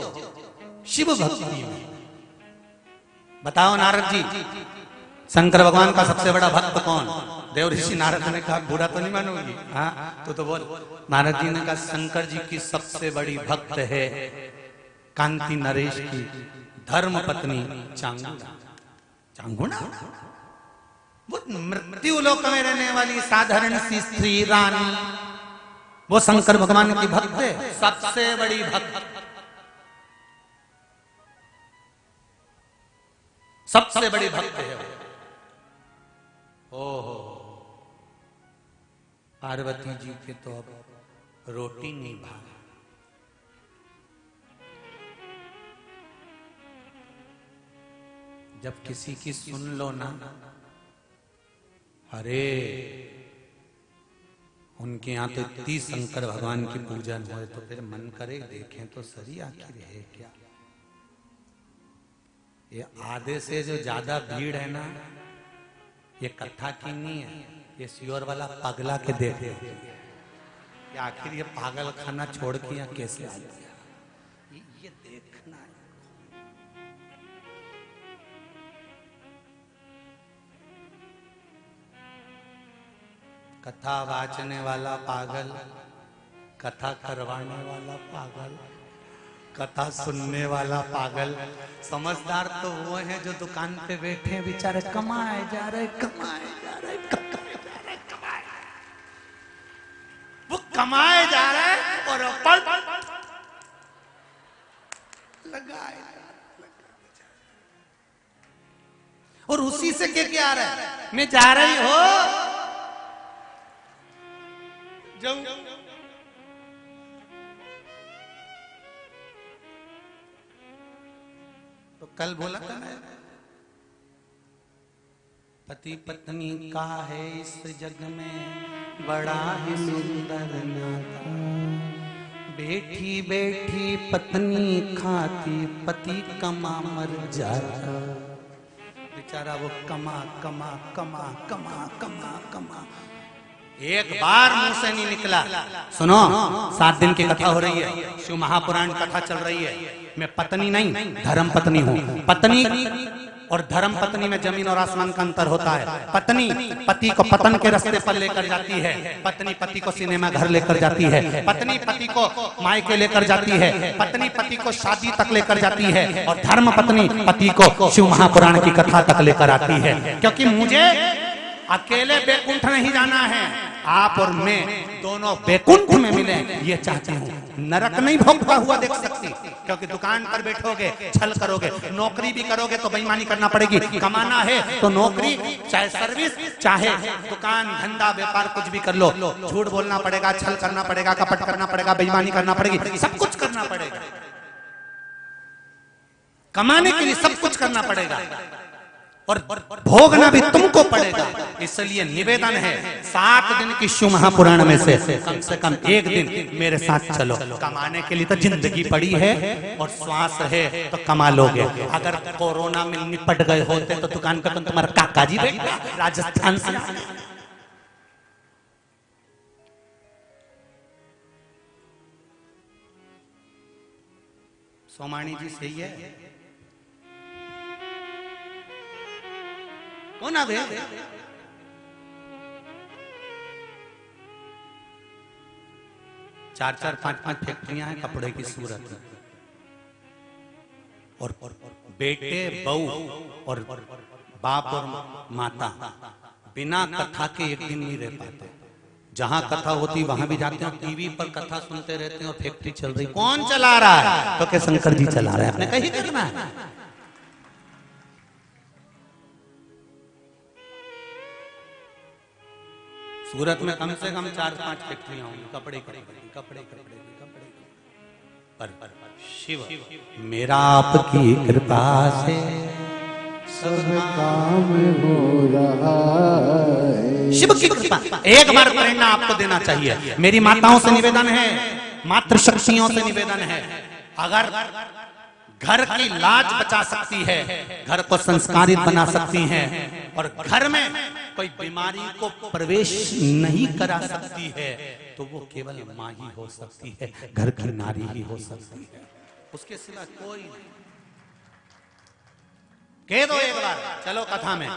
शिव भक्ति में। बताओ नारद जी, शंकर भगवान का सबसे बड़ा भक्त कौन? देव ऋषि नारद ने कहा बुरा तो नहीं मानोगी? हाँ तो बोल। नारद जी ने कहा शंकर जी की सबसे बड़ी भक्त है कांति नरेश की धर्म पत्नी चांगुड़ा। चांगुड़ा वो मृत्यु लोक में रहने वाली साधारण सी स्त्री रानी, वो शंकर भगवान की भक्त है, सबसे बड़ी भक्त, सबसे बड़ी भक्त है। ओहो पार्वती जी के तो अब रोटी नहीं भाग। जब किसी की सुन लो ना, अरे उनके यहाँ तो इतनी शंकर भगवान की पूजन हो तो फिर मन करे देखें तो सही आखिर है क्या। ये आधे से जो ज्यादा भीड़ है ना, ये कथा की नहीं है, ये सियोर वाला पगला के देख रहे कि आखिर ये पागल खाना छोड़ के यहाँ कैसे आ गया, ये देखना है। कथा वाचने वाला पागल, कथा करवाने वाला पागल, कथा सुनने वाला पागल। समझदार तो वो है जो दुकान पे बैठे हैं बेचारे, कमाए जा रहे कमाए जा रहे कमाए जा रहे कमाए, वो कमाए जा रहे और लगाए, और उसी से क्या आ रहा है, मैं जा रही हो जाऊं तो कल बोला था ना, पति पत्नी का है इस जग में बड़ा ही सुंदर नाता। बैठी बैठी पत्नी खाती, पति कमा मर जाता। बेचारा वो कमा कमा कमा कमा कमा कमा, एक बार मुंह से नहीं निकला। सुनो, 7 दिन की कथा हो रही है, शिव महापुराण कथा चल रही है। मैं पत्नी नहीं धर्म पत्नी हूँ। पत्नी और धर्म पत्नी में जमीन और आसमान का अंतर होता है। पत्नी पति को पतन के रास्ते पर लेकर जाती है, पत्नी पति को सिनेमा घर लेकर जाती है, पत्नी पति को मायके लेकर जाती है, पत्नी पति को शादी तक लेकर जाती है, और धर्म पत्नी पति को शिव महापुराण की कथा तक लेकर आती है। क्योंकि मुझे अकेले बैकुंठ नहीं जाना है, आप और मैं दोनों बैकुंठ में मिले, ये चाहती हूँ। नरक नहीं भोगता हुआ देख सकती, क्योंकि दुकान पर बैठोगे छल करोगे, नौकरी भी करोगे तो बेईमानी करना पड़ेगी। कमाना है तो नौकरी, चाहे सर्विस, चाहे दुकान धंधा व्यापार, कुछ भी कर लो, झूठ बोलना पड़ेगा, छल करना पड़ेगा, कपट करना पड़ेगा, बेईमानी करना पड़ेगी, सब कुछ करना पड़ेगा। कमाने के लिए सब कुछ करना पड़ेगा और भोगना भी तुमको पड़ेगा। इसलिए निवेदन है, 7 दिन की शिव महापुराण में से कम 1 दिन मेरे साथ चलो। कमाने के लिए तो जिंदगी पड़ी है और श्वास है तो कमा लोगे। अगर कोरोना में निपट गए होते तो दुकान पर तुम्हारा काका जी बैठा राजस्थान से। सोमानी जी सही है, कौन आ गए? 4-4, 5-5 फैक्ट्रियां हैं कपड़े की सूरत में, और बेटे बहू और बाप और माता बिना कथा के एक दिन नहीं रह पाते। जहां कथा होती वहां भी जाते हैं, टीवी पर कथा सुनते रहते हैं और फैक्ट्री चल रही, कौन चला रहा है? तो क्या शंकर जी चला रहे हैं, आपने कहीं करना है। सूरत में कम से कम 4-5 फैक्ट्रियां होंगी, कपड़े कपड़े पर शिव मेरा आपकी कृपा से सब काम हो रहा है। शिव की कृपा, एक बार प्रेरणा आपको देना चाहिए। मेरी माताओं से निवेदन है, मातृशक्तियों से निवेदन है, अगर घर की लाज बचा सकती है, घर को संस्कारित बना सकती हैं, और घर में कोई बीमारी को प्रवेश नहीं करा सकती है, तो वो केवल माँ ही हो सकती है, घर की नारी ही हो सकती है, उसके सिवा कोई नहीं। कह दो एक बार, चलो कथा में।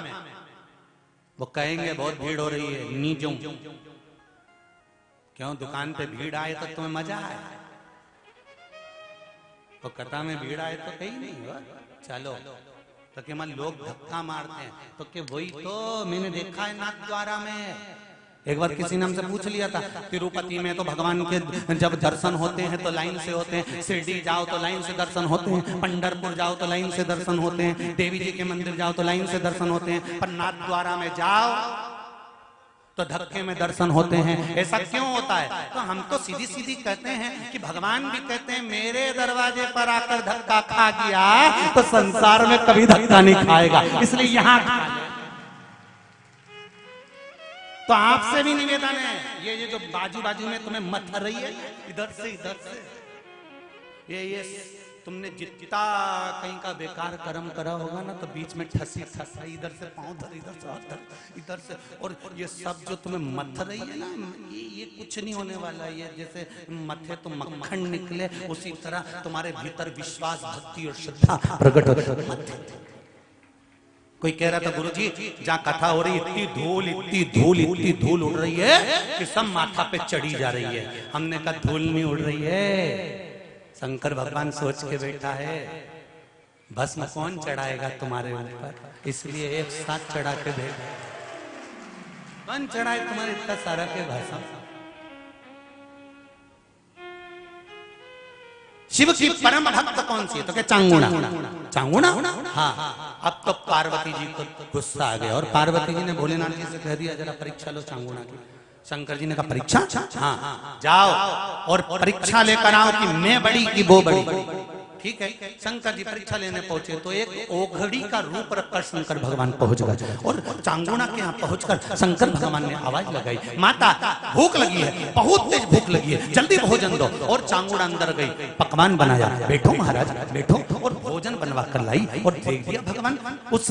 वो कहेंगे बहुत भीड़ हो रही है, नीचों क्यों? दुकान पे भीड़ आए तो तुम्हें मजा आए, तो कथा में भीड़ आए तो कहीं नहीं हो। चलो तो कि मन लोग धक्का मारते हैं, तो कि वही तो मैंने देखा है नाथ द्वारा में। एक बार किसी ने हमसे पूछ लिया था, तिरुपति में तो भगवान के जब दर्शन होते हैं तो लाइन से होते हैं, शिरडी जाओ तो लाइन से दर्शन होते हैं, पंढरपुर जाओ तो लाइन से दर्शन होते हैं, देवी जी के मंदिर जाओ तो लाइन से दर्शन होते हैं, पर नाथ द्वारा में जाओ तो धक्के में दर्शन होते हैं। ऐसा क्यों होता है? तो हम तो सीधी सीधी कहते हैं कि भगवान भी कहते हैं मेरे दरवाजे पर आकर धक्का खा गया तो संसार में कभी धक्का नहीं खाएगा, इसलिए यहाँ खा ले। तो आपसे भी निवेदन है, ये जो बाजू बाजू में तुम्हें मत रही है, इधर से ये तुमने जितना कहीं का बेकार कर्म करा होगा ना, तो बीच में ठसी ठसा, इधर से पांव धर, इधर से, और ये सब जो तुम्हें मथ रही है ना, ये कुछ नहीं होने वाला। ये जैसे मथे तो मक्खन निकले, उसी तरह तुम्हारे भीतर विश्वास, भक्ति और श्रद्धा प्रकट हो। कोई कह रहा था गुरुजी जहाँ कथा हो रही इतनी धूल उड़ रही है कि सब माथा पे चढ़ी जा रही है। हमने कहा धूल नहीं उड़ रही है, शंकर भगवान सोच के बैठा है, भस्म कौन चढ़ाएगा तुम्हारे ऊपर, इसलिए एक साथ चढ़ा के दे। कौन चढ़ाए तुम्हारे इतना सारा के भस्म? शिव की परम भक्त कौन सी है? तो क्या चांगुणा। हाँ, अब तो पार्वती जी को गुस्सा आ गया और पार्वती जी ने भोलेनाथ जी से कह दिया जरा परीक्षा लो चांगुणा की। शंकर जी ने कहा परीक्षा? हाँ, जाओ और परीक्षा लेकर आओ कि मैं बड़ी कि वो बड़ी। ठीक है, शंकर जी परीक्षा लेने पहुंचे तो एक ओघड़ी का रूप रखकर शंकर भगवान पहुंच गए और चांगुणा के यहाँ पहुंचकर शंकर भगवान ने आवाज लगाई, माता भूख लगी है, बहुत तेज भूख लगी है, जल्दी भोजन दो। और चांगुणा अंदर गई, पकवान बनाया, बैठो महाराज बैठो, और भोजन बनवा कर लाई और देख दिया भगवान उस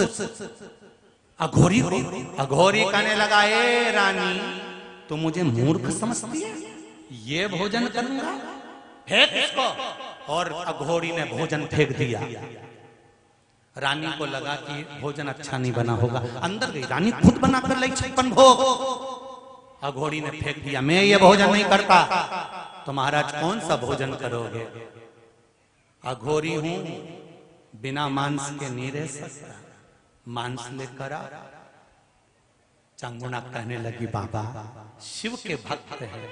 अघोरी को। अघोरी कहने लगा, ए रानी तो मुझे मूर्ख समझती है, ये भोजन करूंगा, फेंक इसको। और अघोरी ने भोजन फेंक दिया। रानी को लगा कि भोजन अच्छा नहीं बना होगा, अंदर गई, रानी खुद बना कर लाई 56 भोग। अघोरी ने फेंक दिया, मैं ये भोजन नहीं करता। तो महाराज कौन सा भोजन करोगे? अघोरी हूं, बिना मांस के नहीं रह सकता, मांस लेकर आ। चांगुणा कहने लगी, बाबा शिव के भक्त है,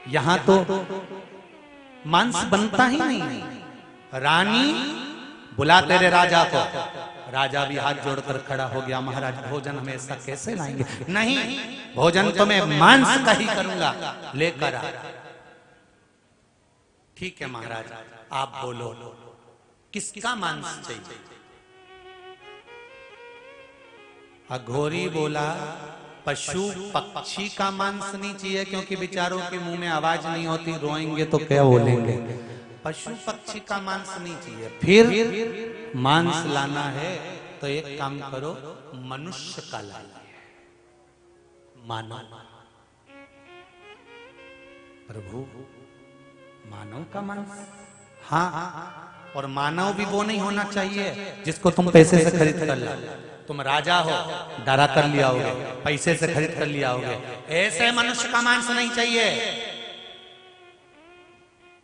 यहां तो मांस बनता ही नहीं। रानी बुला तेरे राजा को। राजा भी हाथ जोड़कर खड़ा हो गया, महाराज भोजन हमेशा कैसे लाएंगे? नहीं, भोजन तो मैं मांस का ही करूंगा, लेकर आ। ठीक है महाराज, आप बोलो किसका मांस चाहिए? अघोरी बोला, पशु पक्षी का मांस नहीं चाहिए, क्योंकि बेचारों के मुंह में आवाज नहीं होती, रोएंगे तो क्या बोलेंगे। पशु पक्षी का मांस नहीं चाहिए। फिर मांस लाना है तो एक काम करो, मनुष्य का लाइए, मानव। प्रभु मानव का मांस? हाँ, और मानव भी वो नहीं होना चाहिए जिसको तुम पैसे से खरीद कर ला। तुम राजा हो, डरा कर लिया होगे, पैसे से खरीद कर लिया होगे, ऐसे मनुष्य का मांस नहीं चाहिए।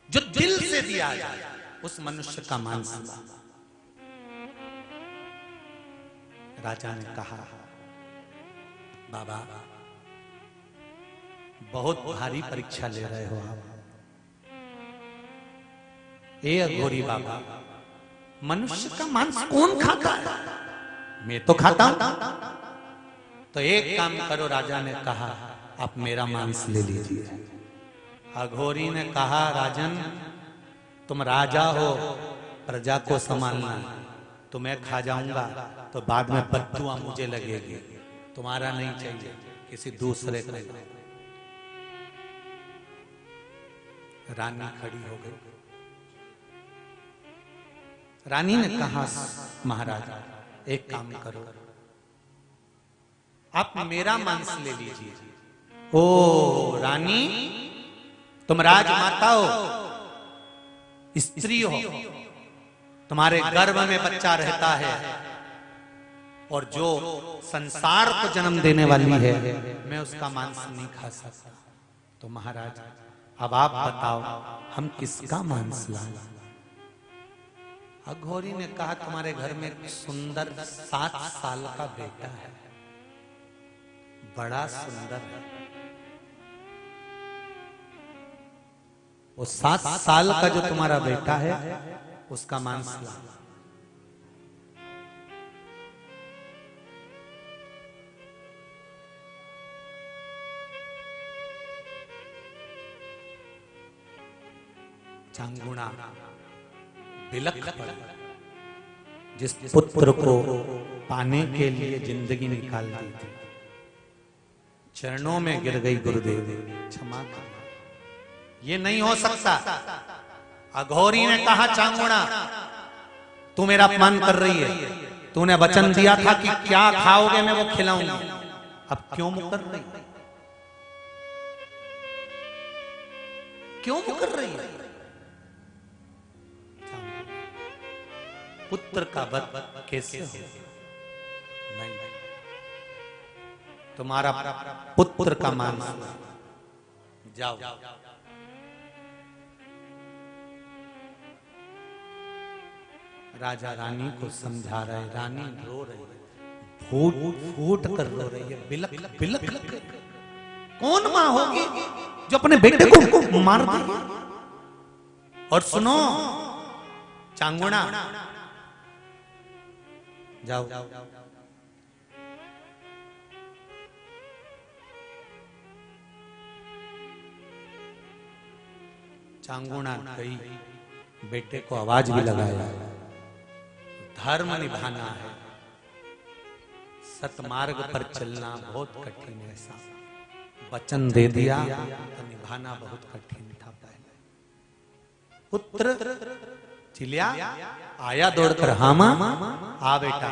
जो दिल से दिया जाए उस मनुष्य का मांस। राजा ने कहा, बाबा बहुत भारी परीक्षा ले रहे हो आप। ए अघोरी बाबा, मनुष्य का मांस कौन खाता है? मैं तो खाता हूं। तो एक काम करो, राजा ने कहा, आप मेरा मांस ले लीजिए। अघोरी ने कहा, राजन तुम राजा हो, प्रजा को संभालना, तो मैं खा जाऊंगा तो बाद में बद्दुआ मुझे लगेगी, तुम्हारा नहीं चाहिए, किसी दूसरे का। रानी खड़ी हो गई। रानी ने कहा, महाराज एक काम करो, आप मेरा मांस ले लीजिए। ओ रानी, तुम राजमाता हो, स्त्री हो, तुम्हारे गर्भ में बच्चा रहता है, और जो संसार को जन्म देने वाली है, मैं उसका मांस नहीं खा सकता। तो महाराज अब आप बताओ, हम किसका मांस लाएं? अघोरी ने कहा, तुम्हारे घर में एक सुंदर 7 साल का बेटा है, बड़ा सुंदर है, वो 7 साल का जो तुम्हारा बेटा है उसका मांस ला। चांगुणा बिलख पड़ा, जिस पुत्र को पाने के लिए जिंदगी निकाल दी थी, चरणों में गिर गई, गुरुदेव क्षमा कर, ये नहीं हो सकता। अघोरी ने कहा, चांगुणा तू मेरा अपमान कर रही है, तूने वचन दिया था कि क्या खाओगे मैं वो खिलाऊंगी, अब क्यों मुकर रही है? क्यों मुकर रही है? पुत्र का वध कैसे हो? नहीं, तुम्हारा पुत्र का मांस जाओ। राजा रानी को समझा रहे, रानी रो रही है, फूट फूट कर रो रही है, बिलख बिलख। कौन मां होगी जो अपने बेटे को मार देगी? और सुनो चांगुणा, जाओ चांगुणा गई, बेटे को आवाज भी लगाया, धर्म निभाना है, सतमार्ग पर चलना बहुत कठिन है साहब। वचन दे दिया तो निभाना बहुत कठिन था। पहले पुत्र चिल्ला आया दौड़कर, हाँ मां, आ बेटा।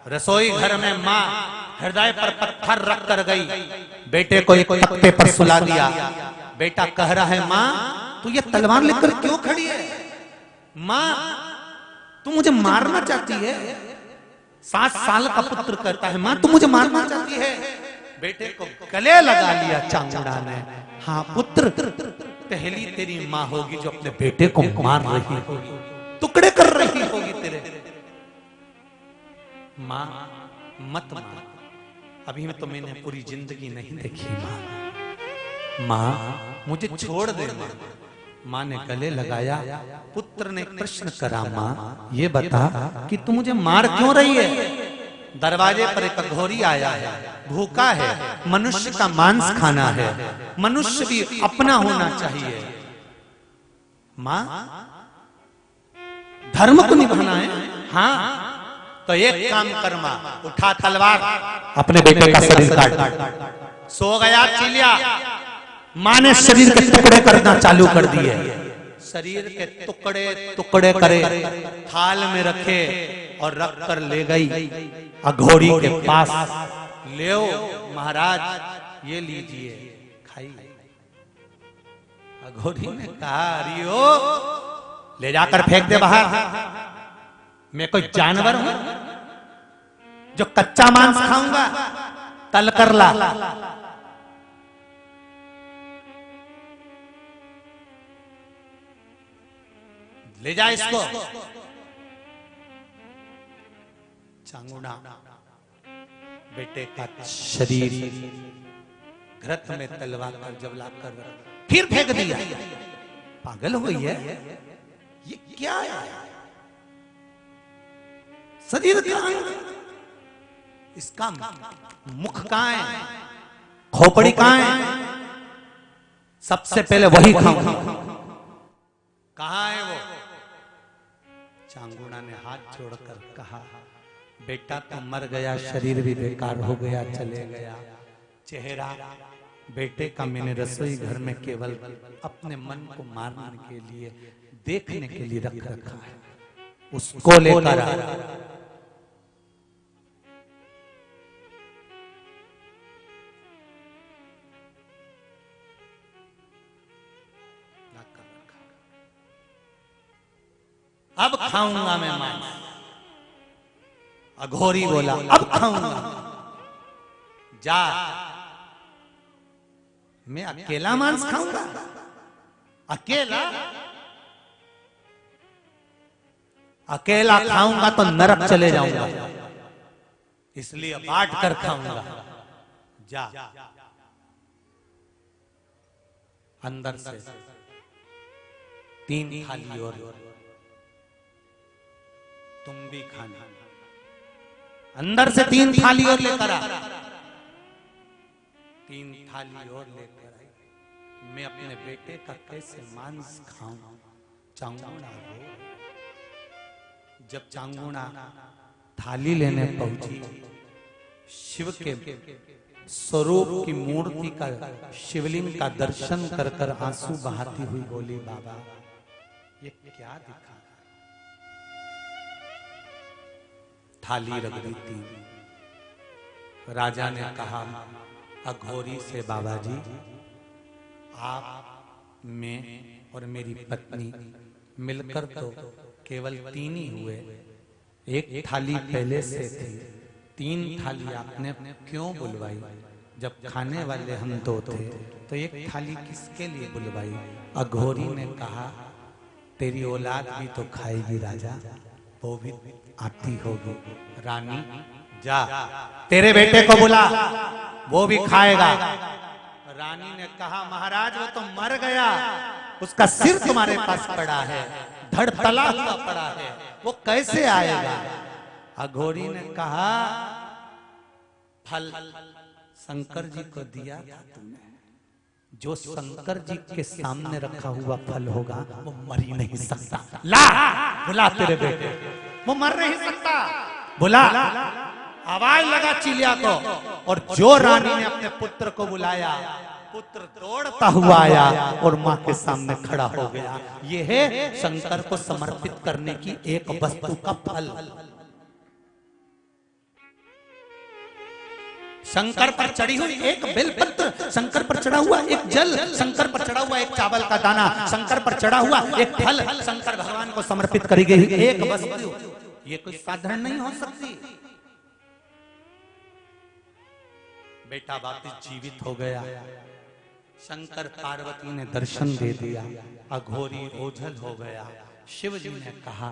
रसोई घर में मां हृदय पर पत्थर रख कर गई, बेटे को एक तख्ते पर सुला दिया। बेटा कह रहा है, मां तू ये तलवार लेकर क्यों खड़ी है? मां तू मुझे मारना चाहती है? 7 साल का पुत्र कहता है, मां तू मुझे मारना चाहती है? बेटे को गले लगा लिया चांगुड़ा ने। हाँ पुत्र, पहली तेरी मां होगी जो अपने बेटे को मार रही होगी, टुकड़े कर रही होगी तेरे। मां मत मार, अभी में तो मैंने पूरी जिंदगी नहीं देखी। मां मुझे छोड़ दे। मां ने गले लगाया। पुत्र ने प्रश्न करा, मां ये बता कि तू मुझे मार क्यों रही है? दरवाजे पर एक अघोरी आया है, भूखा है, मनुष्य का मांस खाना है, मनुष्य भी अपना होना चाहिए। मां धर्म को निभाना है। हाँ तो एक काम कर मां, उठा तलवार, अपने बेटे का शरीर काट। सो गया चिलिया। मां ने शरीर के टुकड़े करना चालू कर दिए। शरीर के टुकड़े टुकड़े करे, थाल में रखे और रख कर ले गई अघोरी के पास। ले महाराज ये लीजिए खाइए। अघोरी ने कहा, अरियो ले जाकर फेंक दे बाहर। मैं कोई जानवर हूं जो कच्चा मांस खाऊंगा? तल कर ला। ले जा इसको। चांगुड़ा बेटे का शरीर घृत में तलवा कर जब लाकर फिर फेंक दिया। पागल हुई है ये, क्या है? शरीर कहां है? इसका मुख कहां है? खोपड़ी कहां है? सबसे पहले वही खाऊंगा। कहां है वो? चांगुड़ा ने हाथ जोड़कर कहा, बेटा तो मर गया, शरीर भी बेकार हो गया, चले गया। चेहरा बेटे का मैंने रसोई घर में केवल अपने मन को मारने के लिए, देखने के लिए रख रखा है। उसको लेकर अब खाऊंगा मैं मांस। अघोरी बोला, अब खाऊंगा। जा, मैं अकेला मांस खाऊंगा? अकेला? अकेला खाऊंगा तो नरक चले जाऊंगा, इसलिए बांट कर खाऊंगा। जा। अंदर से 3 थाली और तुम भी खाना। अंदर से 3 थाली और लेकर आ। 3 थाली और लेकर आई। मैं अपने बेटे का कैसे मांस खाऊं? चांगुड़ा जब चांगुड़ा थाली लेने पहुंची, शिव के स्वरूप की मूर्ति का, शिवलिंग का दर्शन कर कर आंसू बहाती हुई बोली, बाबा ये क्या दिखा? थाली रख दी थी। राजा ने कहा अघोरी से, बाबा जी आप, मैं और मेरी पत्नी मिलकर तो केवल 3 ही हुए। एक थाली पहले से थी, 3 थाली आपने क्यों बुलवाई? जब खाने वाले हम 2 थे तो एक थाली किसके लिए बुलवाई? अघोरी ने कहा तेरी औलाद भी तो खाएगी राजा, वो भी आती होगी। रानी जा, तेरे बेटे को बुला, वो भी खाएगा। रानी ने कहा महाराज वो तो मर गया, उसका सिर तुम्हारे पास पड़ा है, धड़ तला हुआ पड़ा है, वो कैसे आएगा? अघोरी ने कहा फल शंकर जी को दिया था तुमने, जो शंकर जी के सामने रखा हुआ फल होगा वो मर ही नहीं सकता। ला बुला तेरे बेटे, वो मर नहीं सकता, बुला। आवाज लगा चिलिया को, और जो रानी ने अपने पुत्र को बुलाया, पुत्र दौड़ता हुआ आया और मां के सामने खड़ा हो गया। ये है शंकर को समर्पित करने की एक वस्तु का फल। शंकर पर चढ़ी हुई एक बेलपत्र, शंकर पर चढ़ा हुआ एक जल, शंकर पर चढ़ा हुआ एक चावल का दाना, शंकर पर चढ़ा हुआ एक फल, शंकर भगवान को समर्पित करी गई एक वस्तु, ये कोई साधारण नहीं हो सकती। बेटा वापिस जीवित हो गया। शंकर पार्वती ने दर्शन दे दिया, अघोरी ओझल हो गया। शिव जी ने कहा